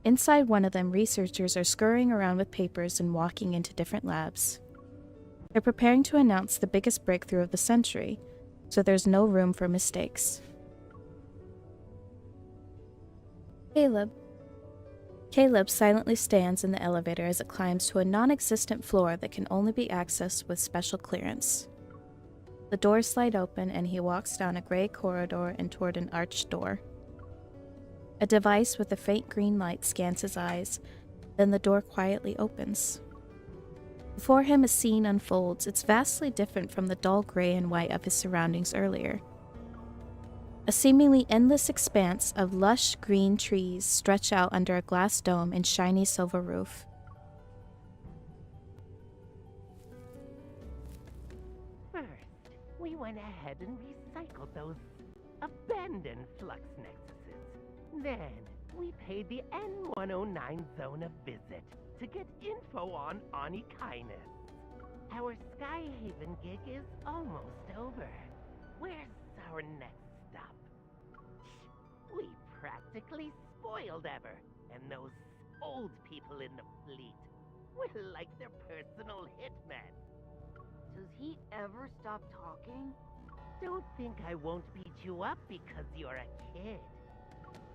Inside one of them, researchers are scurrying around with papers and walking into different labs. They're preparing to announce the biggest breakthrough of the century, so there's no room for mistakes. Caleb silently stands in the elevator as it climbs to a non-existent floor that can only be accessed with special clearance. The doors slide open and he walks down a gray corridor and toward an arched door. A device with a faint green light scans his eyes, then the door quietly opens. Before him, a scene unfolds. It's vastly different from the dull gray and white of his surroundings earlier. A seemingly endless expanse of lush green trees stretch out under a glass dome and shiny silver roof. We went ahead and recycled those abandoned flux nexuses. Then, we paid the N109 zone a visit to get info on Anikainis. Our Skyhaven gig is almost over. Where's our next stop? We practically spoiled Ever, and those old people in the fleet. We're like their personal hitmen. Does he ever stop talking? Don't think I won't beat you up because you're a kid.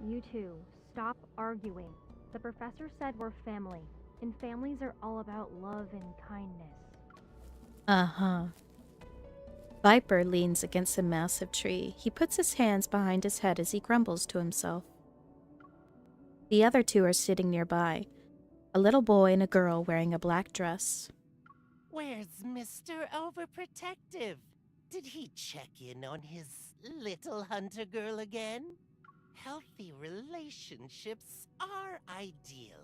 You two, stop arguing. The professor said we're family, and families are all about love and kindness. Uh-huh. Viper leans against a massive tree. He puts his hands behind his head as he grumbles to himself. The other two are sitting nearby. A little boy and a girl wearing a black dress. Where's Mr. Overprotective? Did he check in on his little hunter girl again? Healthy relationships are ideal,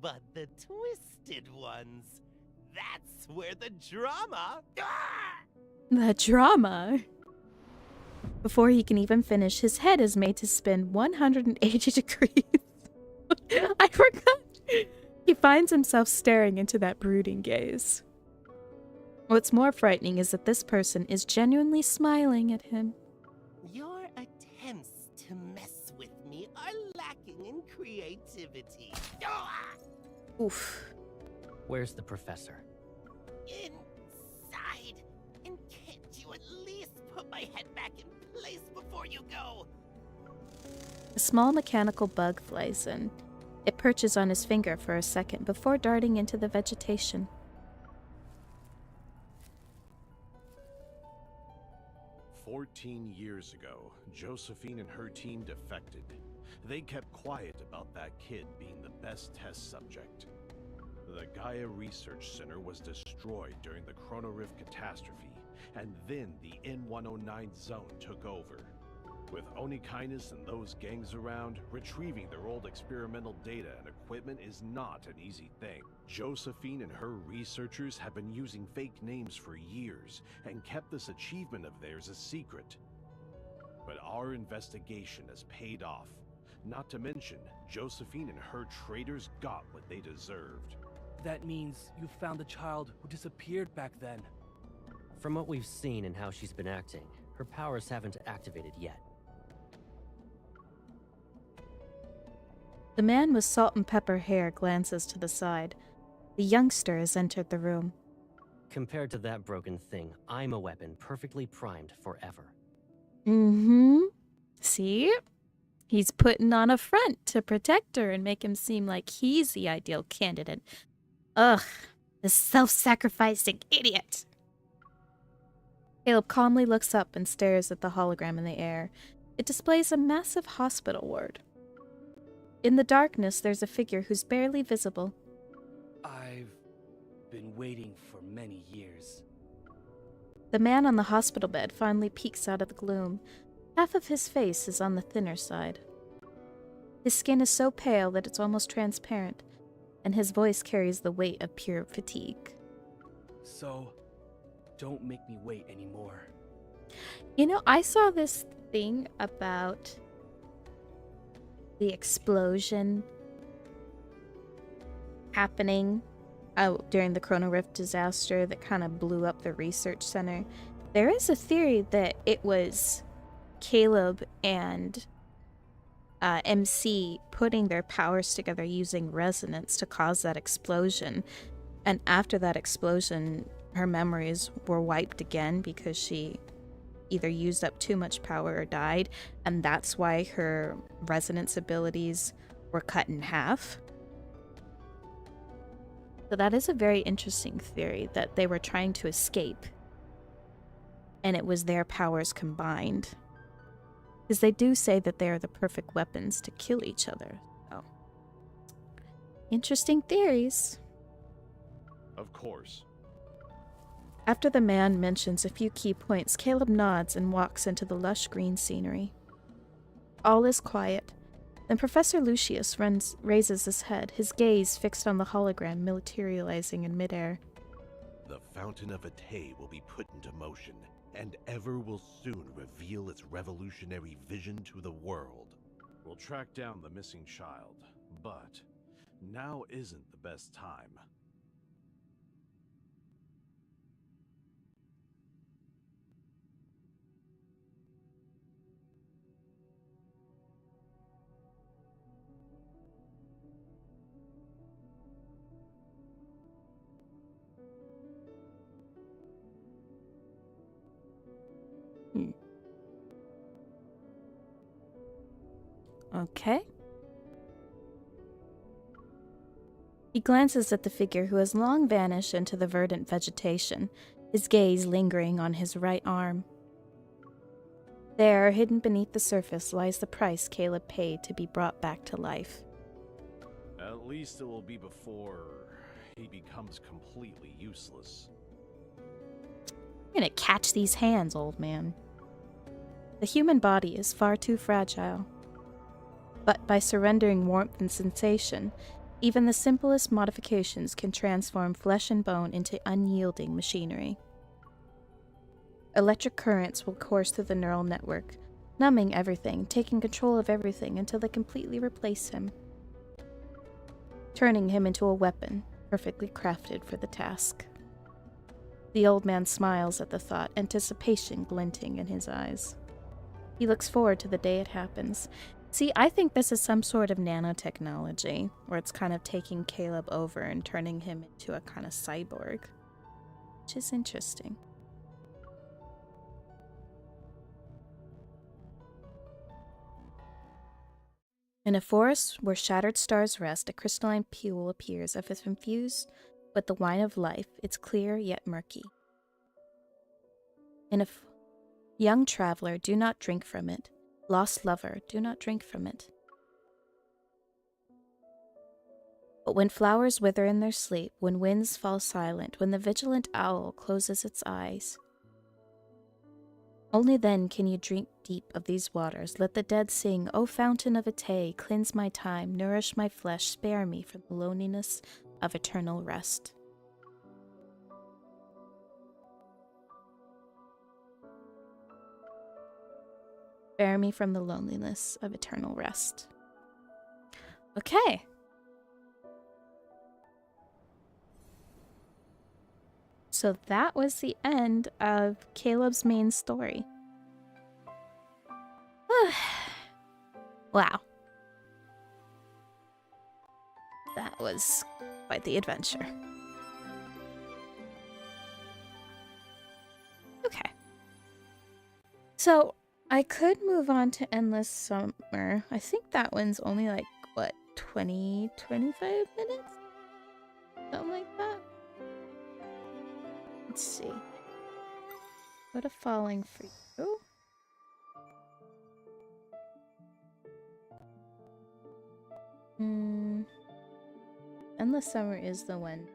but the twisted ones, that's where the drama... The drama? Before he can even finish, his head is made to spin 180 degrees. I forgot. He finds himself staring into that brooding gaze. What's more frightening is that this person is genuinely smiling at him. Your attempts to mess with me are lacking in creativity. Oof. Where's the professor? Inside. And can't you at least put my head back in place before you go? A small mechanical bug flies in. It perches on his finger for a second before darting into the vegetation. 14 years ago, Josephine and her team defected. They kept quiet about that kid being the best test subject. The Gaia Research Center was destroyed during the Chrono Rift catastrophe, and then the N109 zone took over. With Onikainis and those gangs around, retrieving their old experimental data and equipment is not an easy thing. Josephine and her researchers have been using fake names for years and kept this achievement of theirs a secret. But our investigation has paid off. Not to mention, Josephine and her traitors got what they deserved. That means you found the child who disappeared back then. From what we've seen and how she's been acting, her powers haven't activated yet. The man with salt and pepper hair glances to the side. The youngster has entered the room. Compared to that broken thing, I'm a weapon perfectly primed forever. Mm-hmm. See? He's putting on a front to protect her and make him seem like he's the ideal candidate. Ugh, the self-sacrificing idiot. Caleb calmly looks up and stares at the hologram in the air. It displays a massive hospital ward. In the darkness, there's a figure who's barely visible. I've been waiting for many years. The man on the hospital bed finally peeks out of the gloom. Half of his face is on the thinner side. His skin is so pale that it's almost transparent, and his voice carries the weight of pure fatigue. So, don't make me wait anymore. You know, I saw this thing about the explosion happening during the Chrono Rift disaster that kind of blew up the research center. There is a theory that it was Caleb and MC putting their powers together using resonance to cause that explosion. And after that explosion, her memories were wiped again because she either used up too much power or died, and that's why her resonance abilities were cut in half. So that is a very interesting theory, that they were trying to escape, and it was their powers combined. Because they do say that they are the perfect weapons to kill each other. Oh. Interesting theories. Of course. After the man mentions a few key points, Caleb nods and walks into the lush green scenery. All is quiet. Then Professor Lucius raises his head, his gaze fixed on the hologram materializing in midair. The Fountain of Atay will be put into motion, and Ever will soon reveal its revolutionary vision to the world. We'll track down the missing child, but now isn't the best time. Okay. He glances at the figure who has long vanished into the verdant vegetation, his gaze lingering on his right arm. There, hidden beneath the surface, lies the price Caleb paid to be brought back to life. At least it will be before he becomes completely useless. I'm gonna catch these hands, old man. The human body is far too fragile. But by surrendering warmth and sensation, even the simplest modifications can transform flesh and bone into unyielding machinery. Electric currents will course through the neural network, numbing everything, taking control of everything until they completely replace him, turning him into a weapon perfectly crafted for the task. The old man smiles at the thought, anticipation glinting in his eyes. He looks forward to the day it happens. See, I think this is some sort of nanotechnology, where it's kind of taking Caleb over and turning him into a kind of cyborg, which is interesting. In a forest where shattered stars rest, a crystalline pool appears as if infused with the wine of life. It's clear yet murky. Young traveler, do not drink from it. Lost lover, do not drink from it. But when flowers wither in their sleep, when winds fall silent, when the vigilant owl closes its eyes, Only then can you drink deep of these waters. Let the dead sing, O fountain of Ate, cleanse my time, nourish my flesh, spare me from the loneliness of eternal rest. Spare me from the loneliness of eternal rest. Okay. So that was the end of Caleb's main story. Wow. That was quite the adventure. Okay. So, I could move on to Endless Summer. I think that one's only like, what, 20, 25 minutes? Something like that. Let's see. Go to Falling for You. Endless Summer is the one.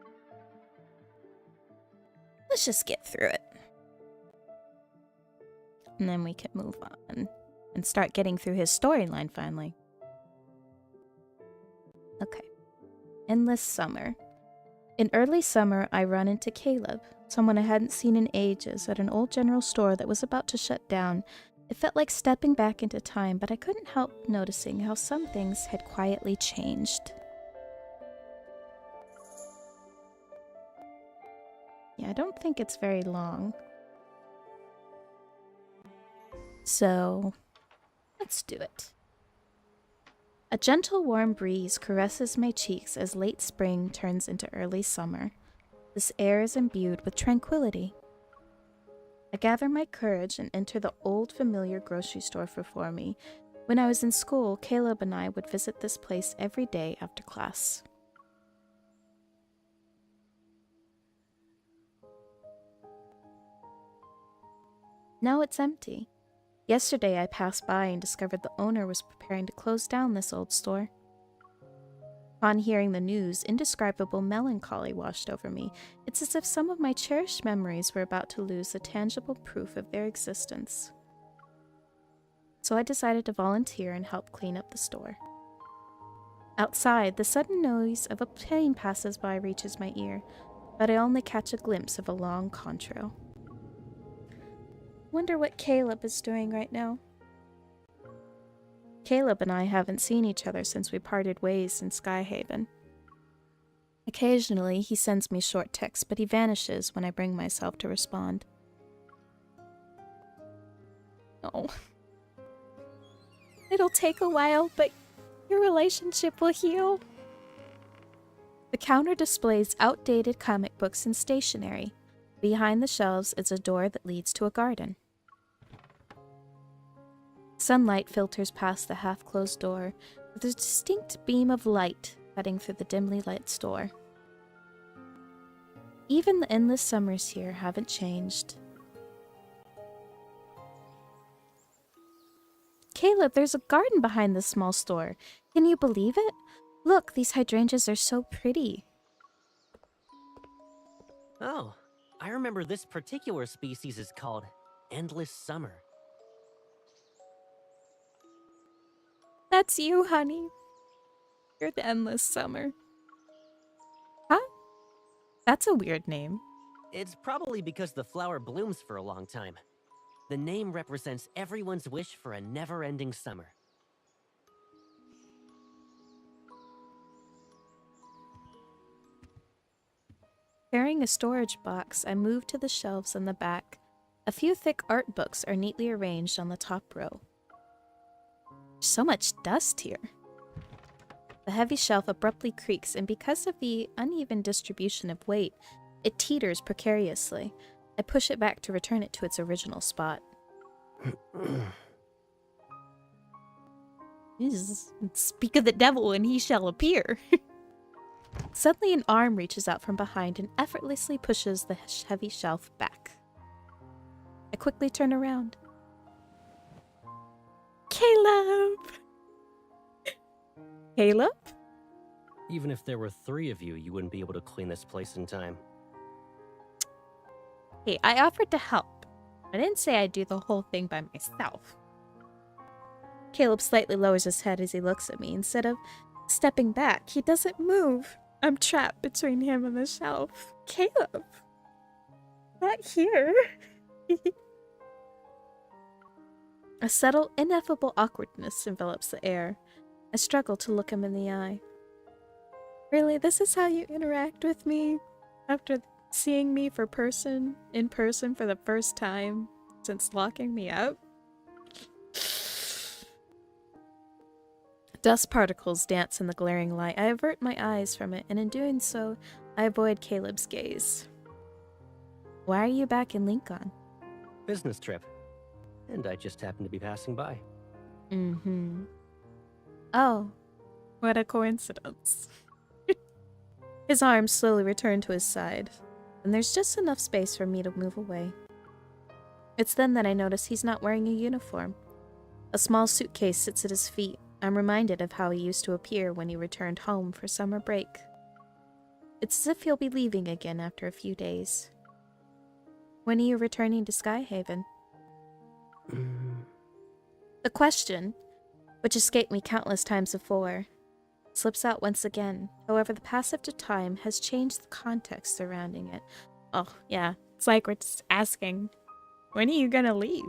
Let's just get through it. And then we can move on and start getting through his storyline finally. Okay. Endless Summer. In early summer, I run into Caleb, someone I hadn't seen in ages, at an old general store that was about to shut down. It felt like stepping back into time, but I couldn't help noticing how some things had quietly changed. Yeah, I don't think it's very long. So, let's do it. A gentle warm breeze caresses my cheeks as late spring turns into early summer. This air is imbued with tranquility. I gather my courage and enter the old familiar grocery store before me. When I was in school, Caleb and I would visit this place every day after class. Now it's empty. Yesterday I passed by and discovered the owner was preparing to close down this old store. Upon hearing the news, indescribable melancholy washed over me. It's as if some of my cherished memories were about to lose the tangible proof of their existence. So I decided to volunteer and help clean up the store. Outside, the sudden noise of a plane passes by reaches my ear, but I only catch a glimpse of a long contrail. Wonder what Caleb is doing right now. Caleb and I haven't seen each other since we parted ways in Skyhaven. Occasionally, he sends me short texts, but he vanishes when I bring myself to respond. Oh. It'll take a while, but your relationship will heal. The counter displays outdated comic books and stationery. Behind the shelves is a door that leads to a garden. Sunlight filters past the half-closed door, with a distinct beam of light cutting through the dimly lit store. Even the endless summers here haven't changed. Caleb, there's a garden behind this small store. Can you believe it? Look, these hydrangeas are so pretty. Oh, I remember this particular species is called Endless Summer. That's you, honey. You're the endless summer. Huh? That's a weird name. It's probably because the flower blooms for a long time. The name represents everyone's wish for a never-ending summer. Carrying a storage box, I move to the shelves in the back. A few thick art books are neatly arranged on the top row. So much dust here. The heavy shelf abruptly creaks, and because of the uneven distribution of weight, it teeters precariously. I push it back to return it to its original spot. Speak of the devil and he shall appear. Suddenly an arm reaches out from behind and effortlessly pushes the heavy shelf back. I quickly turn around. Caleb! Caleb? Even if there were 3 of you, you wouldn't be able to clean this place in time. Hey, I offered to help. I didn't say I'd do the whole thing by myself. Caleb slightly lowers his head as he looks at me. Instead of stepping back, he doesn't move. I'm trapped between him and the shelf. Caleb! Not here. A subtle, ineffable awkwardness envelops the air. I struggle to look him in the eye. Really, this is how you interact with me? After seeing me in person for the first time since locking me up? Dust particles dance in the glaring light. I avert my eyes from it, and in doing so, I avoid Caleb's gaze. Why are you back in Lincoln? Business trip. And I just happened to be passing by. Mm-hmm. Oh, what a coincidence. His arms slowly return to his side, and there's just enough space for me to move away. It's then that I notice he's not wearing a uniform. A small suitcase sits at his feet. I'm reminded of how he used to appear when he returned home for summer break. It's as if he'll be leaving again after a few days. When are you returning to Skyhaven? The question, which escaped me countless times before, slips out once again. However, the passage of time has changed the context surrounding it. Oh, yeah. It's like we're just asking, when are you gonna leave?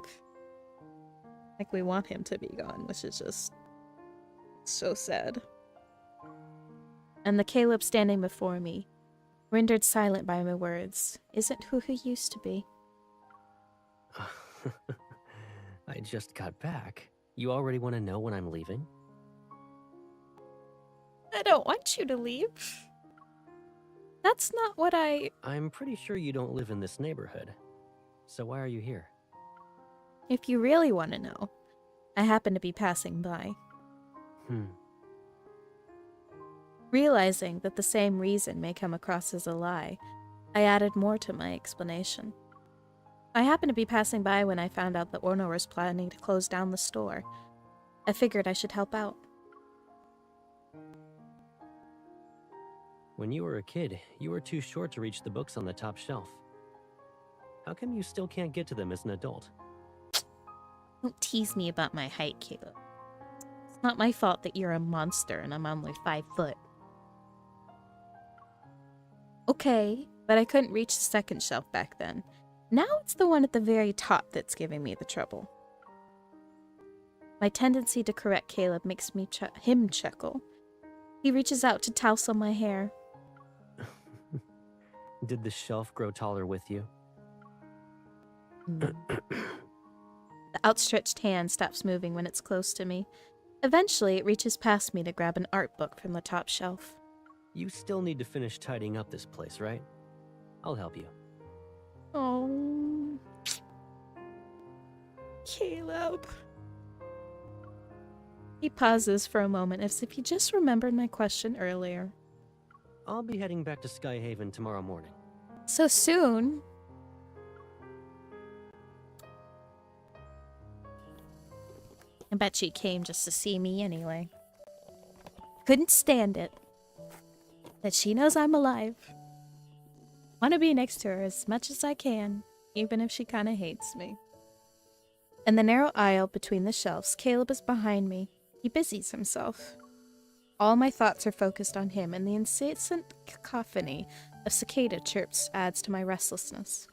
Like we want him to be gone, which is just so sad. And the Caleb standing before me, rendered silent by my words, isn't who he used to be. I just got back. You already want to know when I'm leaving? I don't want you to leave. That's not what I'm pretty sure you don't live in this neighborhood. So why are you here? If you really want to know, I happen to be passing by. Realizing that the same reason may come across as a lie, I added more to my explanation. I happened to be passing by when I found out the owner was planning to close down the store. I figured I should help out. When you were a kid, you were too short to reach the books on the top shelf. How come you still can't get to them as an adult? Don't tease me about my height, Caleb. It's not my fault that you're a monster and I'm only 5 foot. Okay, but I couldn't reach the second shelf back then. Now it's the one at the very top that's giving me the trouble. My tendency to correct Caleb makes him chuckle. He reaches out to tousle my hair. Did the shelf grow taller with you? The outstretched hand stops moving when it's close to me. Eventually, it reaches past me to grab an art book from the top shelf. You still need to finish tidying up this place, right? I'll help you. Oh, Caleb. He pauses for a moment as if he just remembered my question earlier. I'll be heading back to Skyhaven tomorrow morning. So soon? I bet she came just to see me anyway. Couldn't stand it. That she knows I'm alive. Want to be next to her as much as I can, even if she kind of hates me. In the narrow aisle between the shelves, Caleb is behind me. He busies himself. All my thoughts are focused on him, and the incessant cacophony of cicada chirps adds to my restlessness.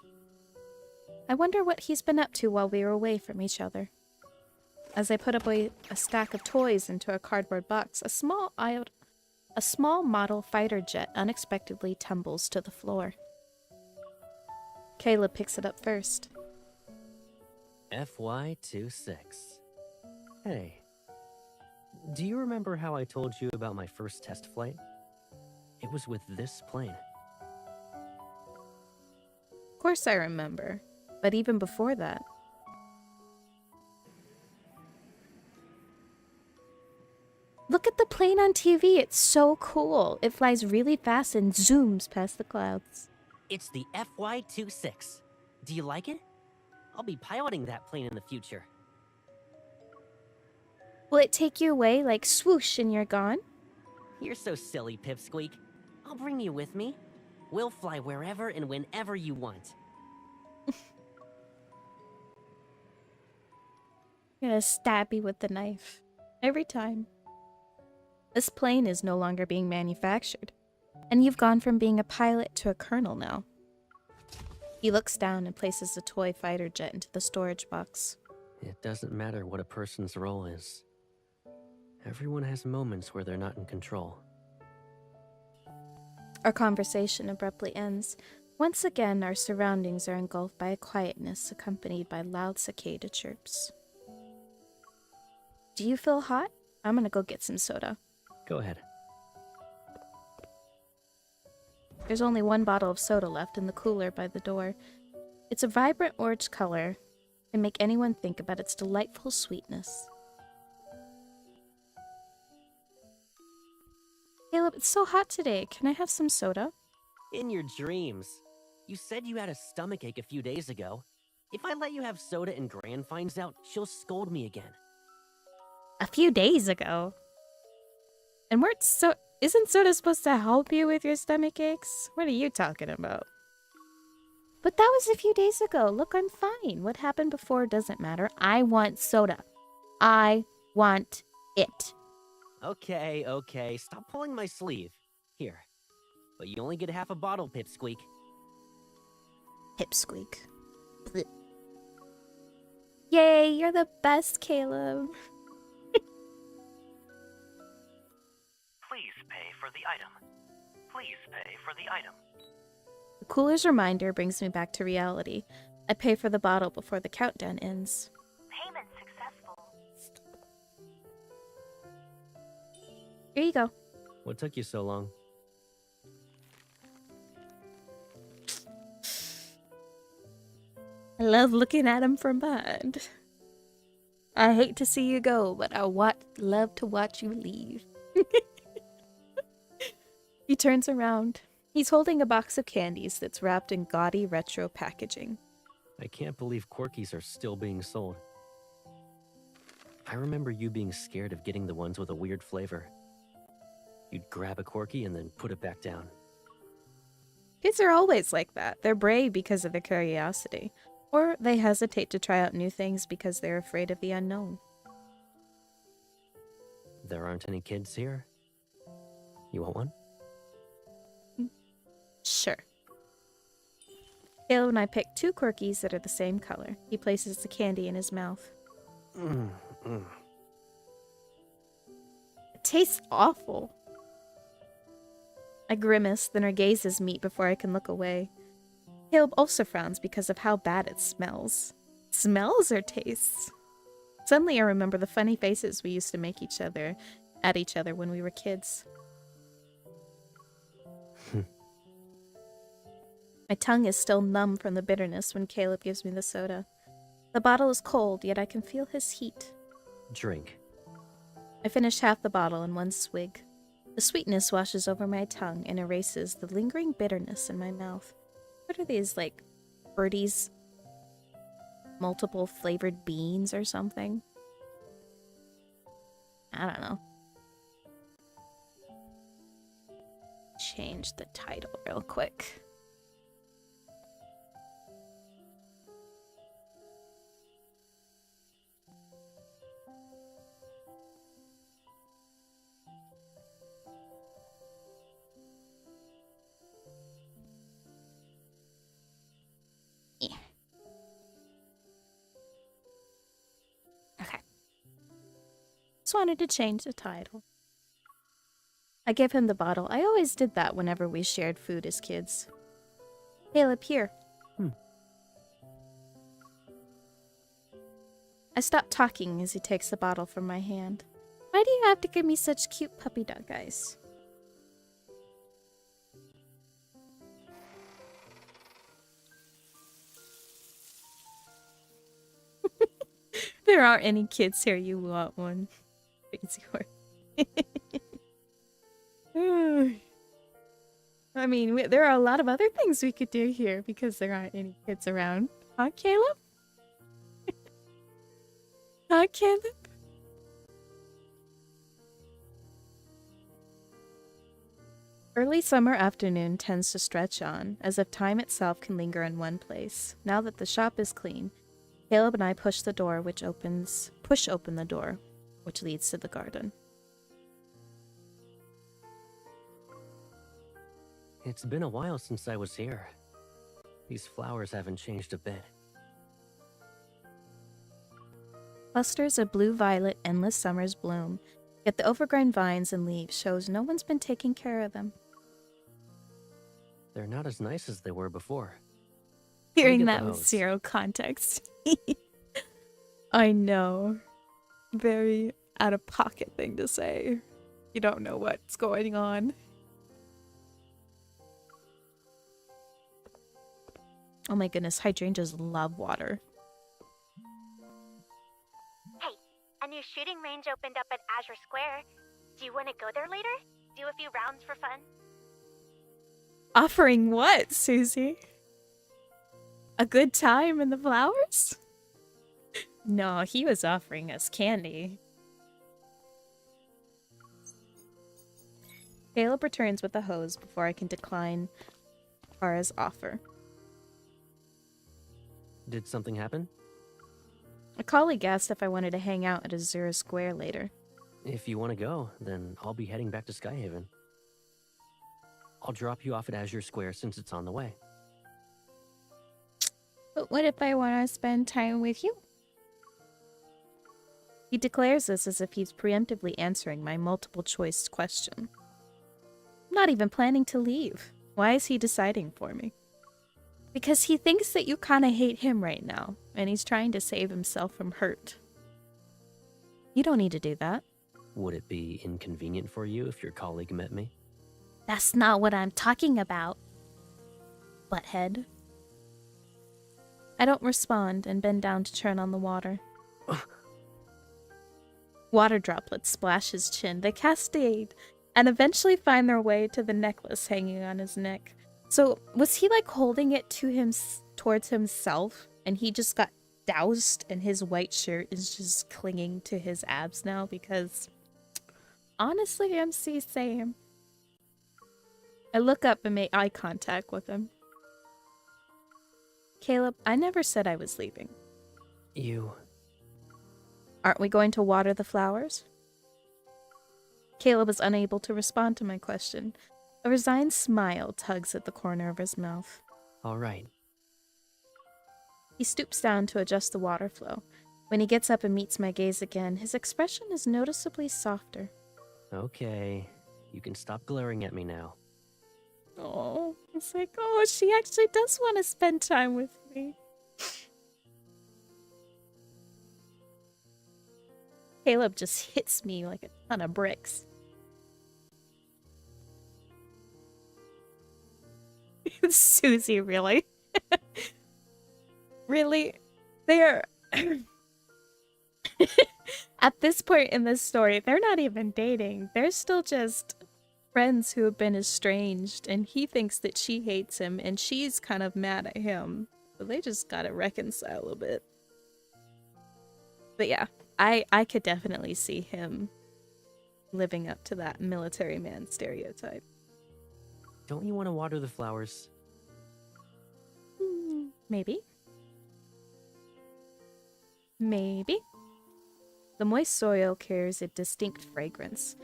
I wonder what he's been up to while we were away from each other. As I put away a stack of toys into a cardboard box, a small model fighter jet unexpectedly tumbles to the floor. Caleb picks it up first. FY26. Hey, do you remember how I told you about my first test flight? It was with this plane. Of course I remember, but even before that. Look at the plane on TV, it's so cool. It flies really fast and zooms past the clouds. It's the FY26. Do you like it? I'll be piloting that plane in the future. Will it take you away like swoosh and you're gone? You're so silly, Pipsqueak. I'll bring you with me. We'll fly wherever and whenever you want. gonna stab you with the knife. Every time. This plane is no longer being manufactured, and you've gone from being a pilot to a colonel now. He looks down and places a toy fighter jet into the storage box. It doesn't matter what a person's role is. Everyone has moments where they're not in control. Our conversation abruptly ends. Once again, our surroundings are engulfed by a quietness accompanied by loud cicada chirps. Do you feel hot? I'm gonna go get some soda. Go ahead. There's only one bottle of soda left in the cooler by the door. It's a vibrant orange color and make anyone think about its delightful sweetness. Caleb, it's so hot today. Can I have some soda? In your dreams. You said you had a stomachache a few days ago. If I let you have soda and Gran finds out, she'll scold me again. A few days ago? And isn't soda supposed to help you with your stomach aches? What are you talking about? But that was a few days ago. Look, I'm fine. What happened before doesn't matter. I want soda. I want it. Okay. Stop pulling my sleeve. Here. But you only get half a bottle, Pipsqueak. Pipsqueak. Blech. Yay, you're the best, Caleb. Please pay for the item. Please pay for the item. The cooler's reminder brings me back to reality. I pay for the bottle before the countdown ends. Payment successful. Here you go. What took you so long? I love looking at him from behind. I hate to see you go, but I love to watch you leave. He turns around. He's holding a box of candies that's wrapped in gaudy retro packaging. I can't believe Corkies are still being sold. I remember you being scared of getting the ones with a weird flavor. You'd grab a Corky and then put it back down. Kids are always like that. They're brave because of their curiosity. Or they hesitate to try out new things because they're afraid of the unknown. There aren't any kids here? You want one? Sure. Caleb and I pick 2 Corkies that are the same color. He places the candy in his mouth. It tastes awful. I grimace, then our gazes meet before I can look away. Caleb also frowns because of how bad it smells. Smells or tastes? Suddenly I remember the funny faces we used to make at each other when we were kids. My tongue is still numb from the bitterness when Caleb gives me the soda. The bottle is cold, yet I can feel his heat. Drink. I finish half the bottle in one swig. The sweetness washes over my tongue and erases the lingering bitterness in my mouth. What are these, like, birdies? Multiple flavored beans or something? I don't know. Change the title real quick. Just wanted to change the title. I give him the bottle. I always did that whenever we shared food as kids. Caleb, here. I stop talking as he takes the bottle from my hand. Why do you have to give me such cute puppy dog eyes? There aren't any kids here. You want one. Crazy word. I mean, there are a lot of other things we could do here because there aren't any kids around. Huh, Caleb? Huh, Caleb? Early summer afternoon tends to stretch on, as if time itself can linger in one place. Now that the shop is clean, Caleb and I push open the door, which leads to the garden. It's been a while since I was here. These flowers haven't changed a bit. Clusters of blue-violet endless summers bloom, yet the overgrown vines and leaves shows no one's been taking care of them. They're not as nice as they were before. Hearing that with zero context. I know. Very out-of-pocket thing to say. You don't know what's going on. Oh my goodness, hydrangeas love water. Hey, a new shooting range opened up at Azure Square. Do you want to go there later? Do a few rounds for fun? Offering what, Susie? A good time in the flowers? No, he was offering us candy. Caleb returns with a hose before I can decline Kara's offer. Did something happen? A colleague asked if I wanted to hang out at Azure Square later. If you want to go, then I'll be heading back to Skyhaven. I'll drop you off at Azure Square since it's on the way. But what if I want to spend time with you? He declares this as if he's preemptively answering my multiple choice question. I'm not even planning to leave. Why is he deciding for me? Because he thinks that you kind of hate him right now, and he's trying to save himself from hurt. You don't need to do that. Would it be inconvenient for you if your colleague met me? That's not what I'm talking about, butthead. I don't respond and bend down to turn on the water. Water droplets splash his chin. They cascade and eventually find their way to the necklace hanging on his neck. So was he like holding it to him towards himself and he just got doused and his white shirt is just clinging to his abs now? Because honestly, MC, same. I look up and make eye contact with him. Caleb, I never said I was leaving. You... Aren't we going to water the flowers? Caleb is unable to respond to my question. A resigned smile tugs at the corner of his mouth. All right. He stoops down to adjust the water flow. When he gets up and meets my gaze again, his expression is noticeably softer. Okay, you can stop glaring at me now. Oh, it's like, oh, she actually does want to spend time with me. Caleb just hits me like a ton of bricks. Susie, really? Really? They're... At this point in this story, they're not even dating. They're still just friends who have been estranged, and he thinks that she hates him, and she's kind of mad at him. So they just gotta reconcile a bit. But yeah, I could definitely see him living up to that military man stereotype. Don't you want to water the flowers? Maybe. Maybe. The moist soil carries a distinct fragrance.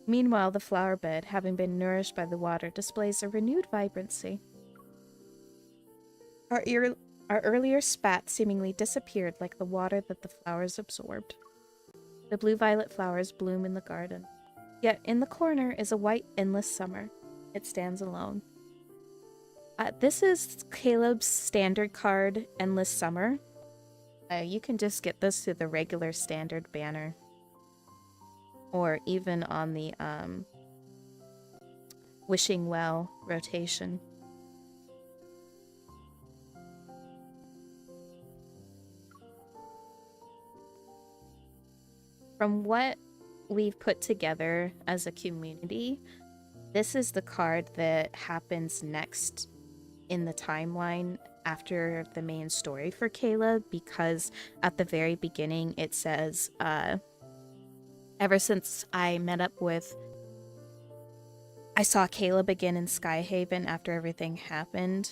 Meanwhile, the flower bed, having been nourished by the water, displays a renewed vibrancy. Our earlier spat seemingly disappeared like the water that the flowers absorbed. The blue-violet flowers bloom in the garden. Yet in the corner is a white endless summer. It stands alone. This is Caleb's standard card, Endless Summer. You can just get this through the regular standard banner. Or even on the Wishing Well rotation. From what we've put together as a community, this is the card that happens next in the timeline after the main story for Caleb, because at the very beginning it says, ever since I saw Caleb again in Skyhaven after everything happened,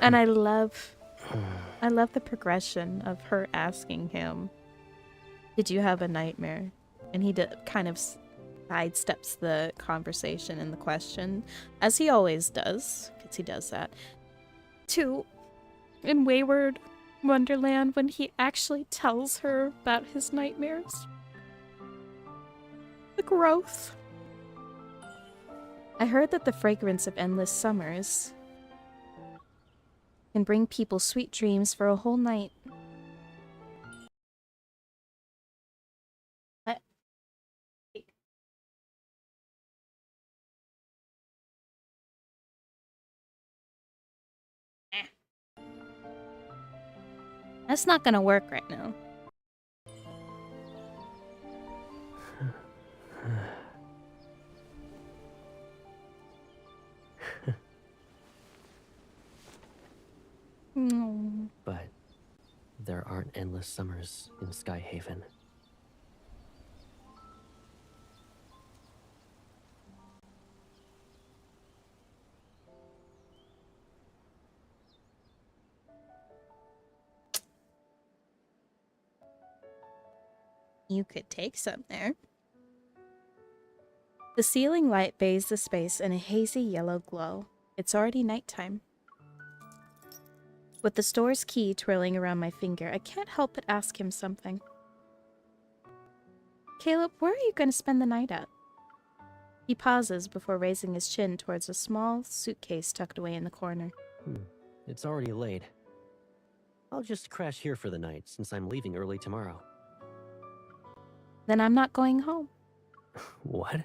And I love the progression of her asking him, "Did you have a nightmare?" And he kind of sidesteps the conversation and the question, as he always does, because he does that, to in Wayward Wonderland when he actually tells her about his nightmares. The growth. I heard that the fragrance of endless summers can bring people sweet dreams for a whole night. That's not gonna work right now. But there aren't endless summers in Skyhaven. You could take some there. The ceiling light bathes the space in a hazy yellow glow. It's already nighttime. With the store's key twirling around my finger, I can't help but ask him something. "Caleb, where are you going to spend the night at?" He pauses before raising his chin towards a small suitcase tucked away in the corner. It's already late. I'll just crash here for the night, since I'm leaving early tomorrow. Then I'm not going home. What?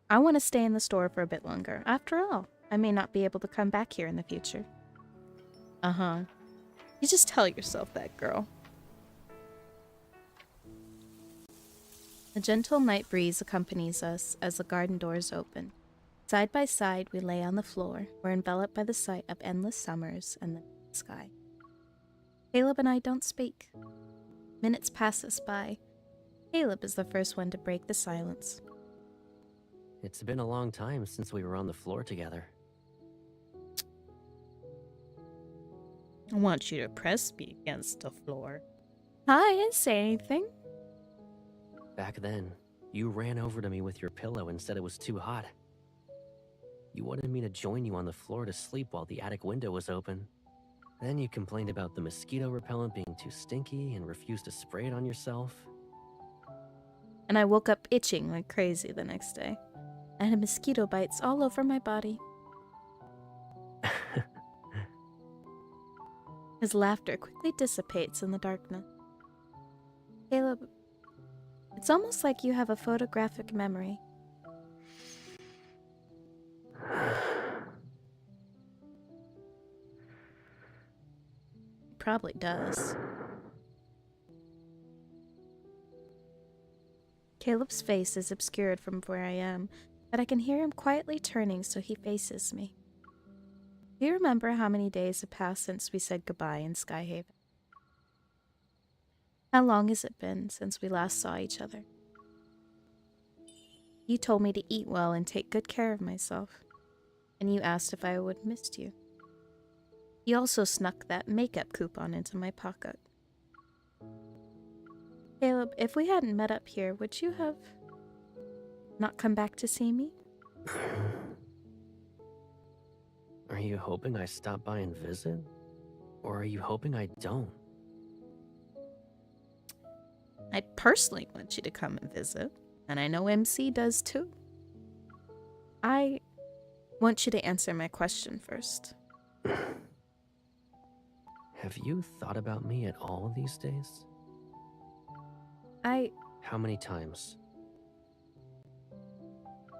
I want to stay in the store for a bit longer. After all, I may not be able to come back here in the future. Uh-huh. You just tell yourself that, girl. A gentle night breeze accompanies us as the garden doors open. Side by side, we lay on the floor. We're enveloped by the sight of endless summers and the sky. Caleb and I don't speak. Minutes pass us by. Caleb is the first one to break the silence. It's been a long time since we were on the floor together. I want you to press me against the floor. I didn't say anything. Back then, you ran over to me with your pillow and said it was too hot. You wanted me to join you on the floor to sleep while the attic window was open. Then you complained about the mosquito repellent being too stinky and refused to spray it on yourself. And I woke up itching like crazy the next day. I had mosquito bites all over my body. His laughter quickly dissipates in the darkness. Caleb, it's almost like you have a photographic memory. He probably does. Caleb's face is obscured from where I am, but I can hear him quietly turning so he faces me. Do you remember how many days have passed since we said goodbye in Skyhaven? How long has it been since we last saw each other? You told me to eat well and take good care of myself, and you asked if I would have missed you. You also snuck that makeup coupon into my pocket. Caleb, if we hadn't met up here, would you have not come back to see me? Are you hoping I stop by and visit? Or are you hoping I don't? I personally want you to come and visit, and I know MC does too. I want you to answer my question first. Have you thought about me at all these days? How many times?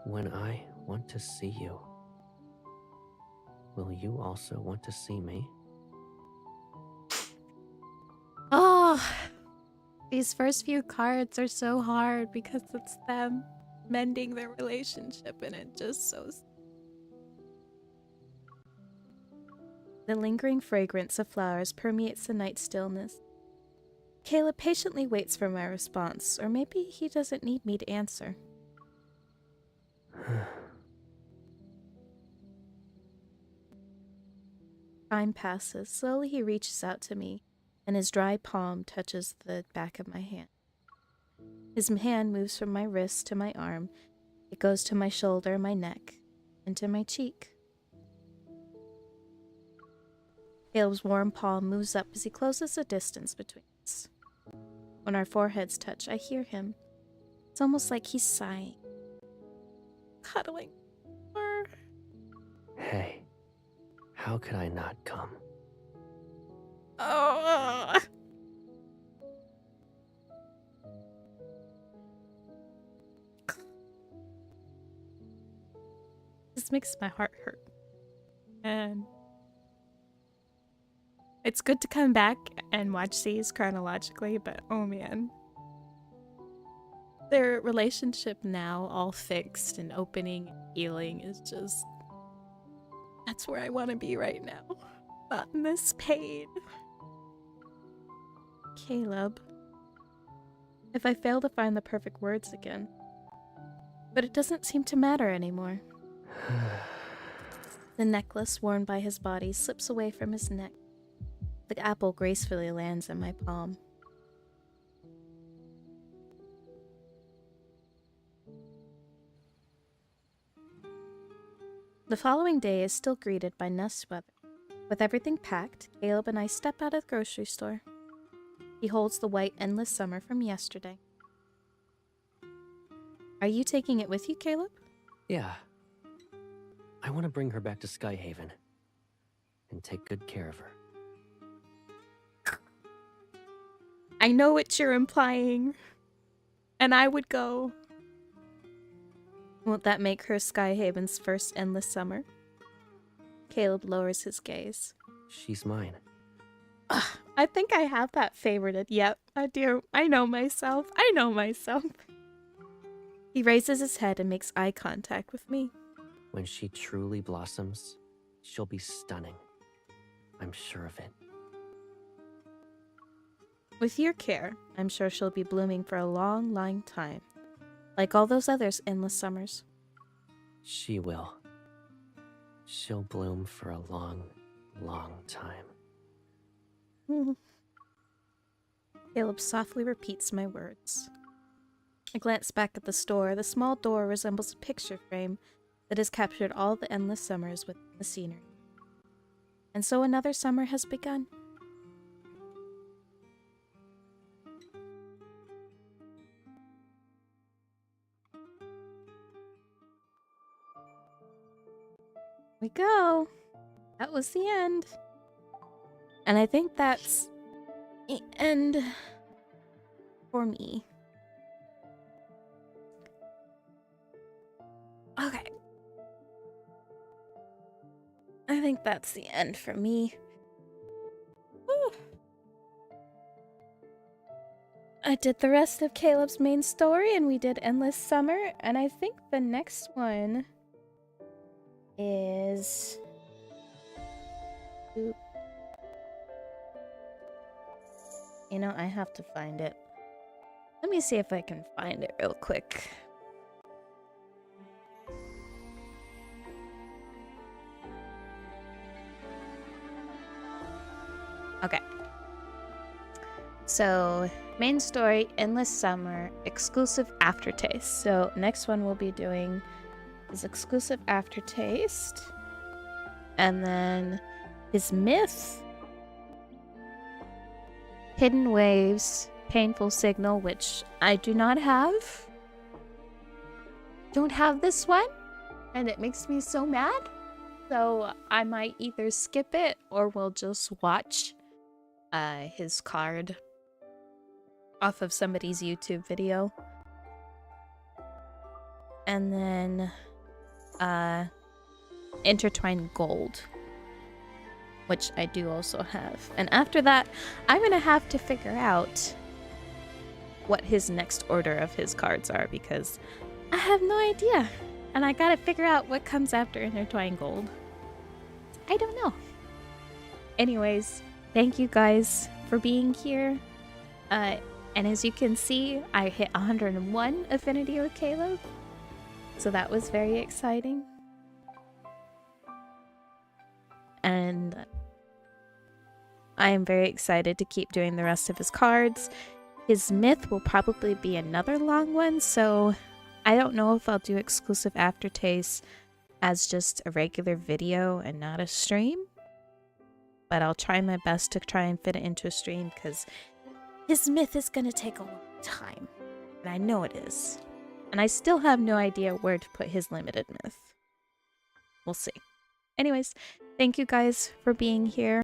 When I want to see you, will you also want to see me? Oh, these first few cards are so hard because it's them mending their relationship, and it just so... The lingering fragrance of flowers permeates the night stillness. Caleb patiently waits for my response, or maybe he doesn't need me to answer. Time passes. Slowly he reaches out to me, and his dry palm touches the back of my hand. His hand moves from my wrist to my arm. It goes to my shoulder, my neck, and to my cheek. Caleb's warm palm moves up as he closes the distance between us. When our foreheads touch, I hear him. It's almost like he's sighing. Cuddling. Hey, how could I not come? Oh. This makes my heart hurt. And it's good to come back and watch these chronologically, but oh man. Their relationship now, all fixed and opening and healing, is just... That's where I want to be right now. Not in this pain. Caleb. If I fail to find the perfect words again. But it doesn't seem to matter anymore. The necklace worn by his body slips away from his neck. The apple gracefully lands in my palm. The following day is still greeted by nice weather. With everything packed, Caleb and I step out of the grocery store. He holds the white Endless Summer from yesterday. Are you taking it with you, Caleb? Yeah. I want to bring her back to Skyhaven and take good care of her. I know what you're implying. And I would go. Won't that make her Skyhaven's first Endless Summer? Caleb lowers his gaze. She's mine. Ugh, I think I have that favorited. Yep, I do. I know myself. I know myself. He raises his head and makes eye contact with me. When she truly blossoms, she'll be stunning. I'm sure of it. With your care, I'm sure she'll be blooming for a long, long time. Like all those others Endless Summers. She will. She'll bloom for a long, long time. Caleb softly repeats my words. I glance back at the store. The small door resembles a picture frame that has captured all the endless summers with the scenery. And so another summer has begun. We go. That was the end. And I think that's the end for me. Okay. I think that's the end for me. Whew. I did the rest of Caleb's main story and we did Endless Summer, and I think the next one is... Oop. You know, I have to find it. Let me see if I can find it real quick. Okay. So, main story, Endless Summer, exclusive aftertaste. So, next one we'll be doing is exclusive aftertaste. And then his myth, Hidden Waves, Painful Signal, which I do not have. Don't have this one, and it makes me so mad. So I might either skip it or we'll just watch his card off of somebody's YouTube video. And then Intertwined Gold, which I do also have. And after that, I'm gonna have to figure out what his next order of his cards are, because I have no idea. And I gotta figure out what comes after Intertwined Gold. I don't know. Anyways, thank you guys for being here. And as you can see, I hit 101 affinity with Caleb. So that was very exciting. And I am very excited to keep doing the rest of his cards. His myth will probably be another long one, so I don't know if I'll do exclusive aftertaste as just a regular video and not a stream. But I'll try my best to try and fit it into a stream because his myth is going to take a long time. And I know it is. And I still have no idea where to put his limited myth. We'll see. Anyways, thank you guys for being here.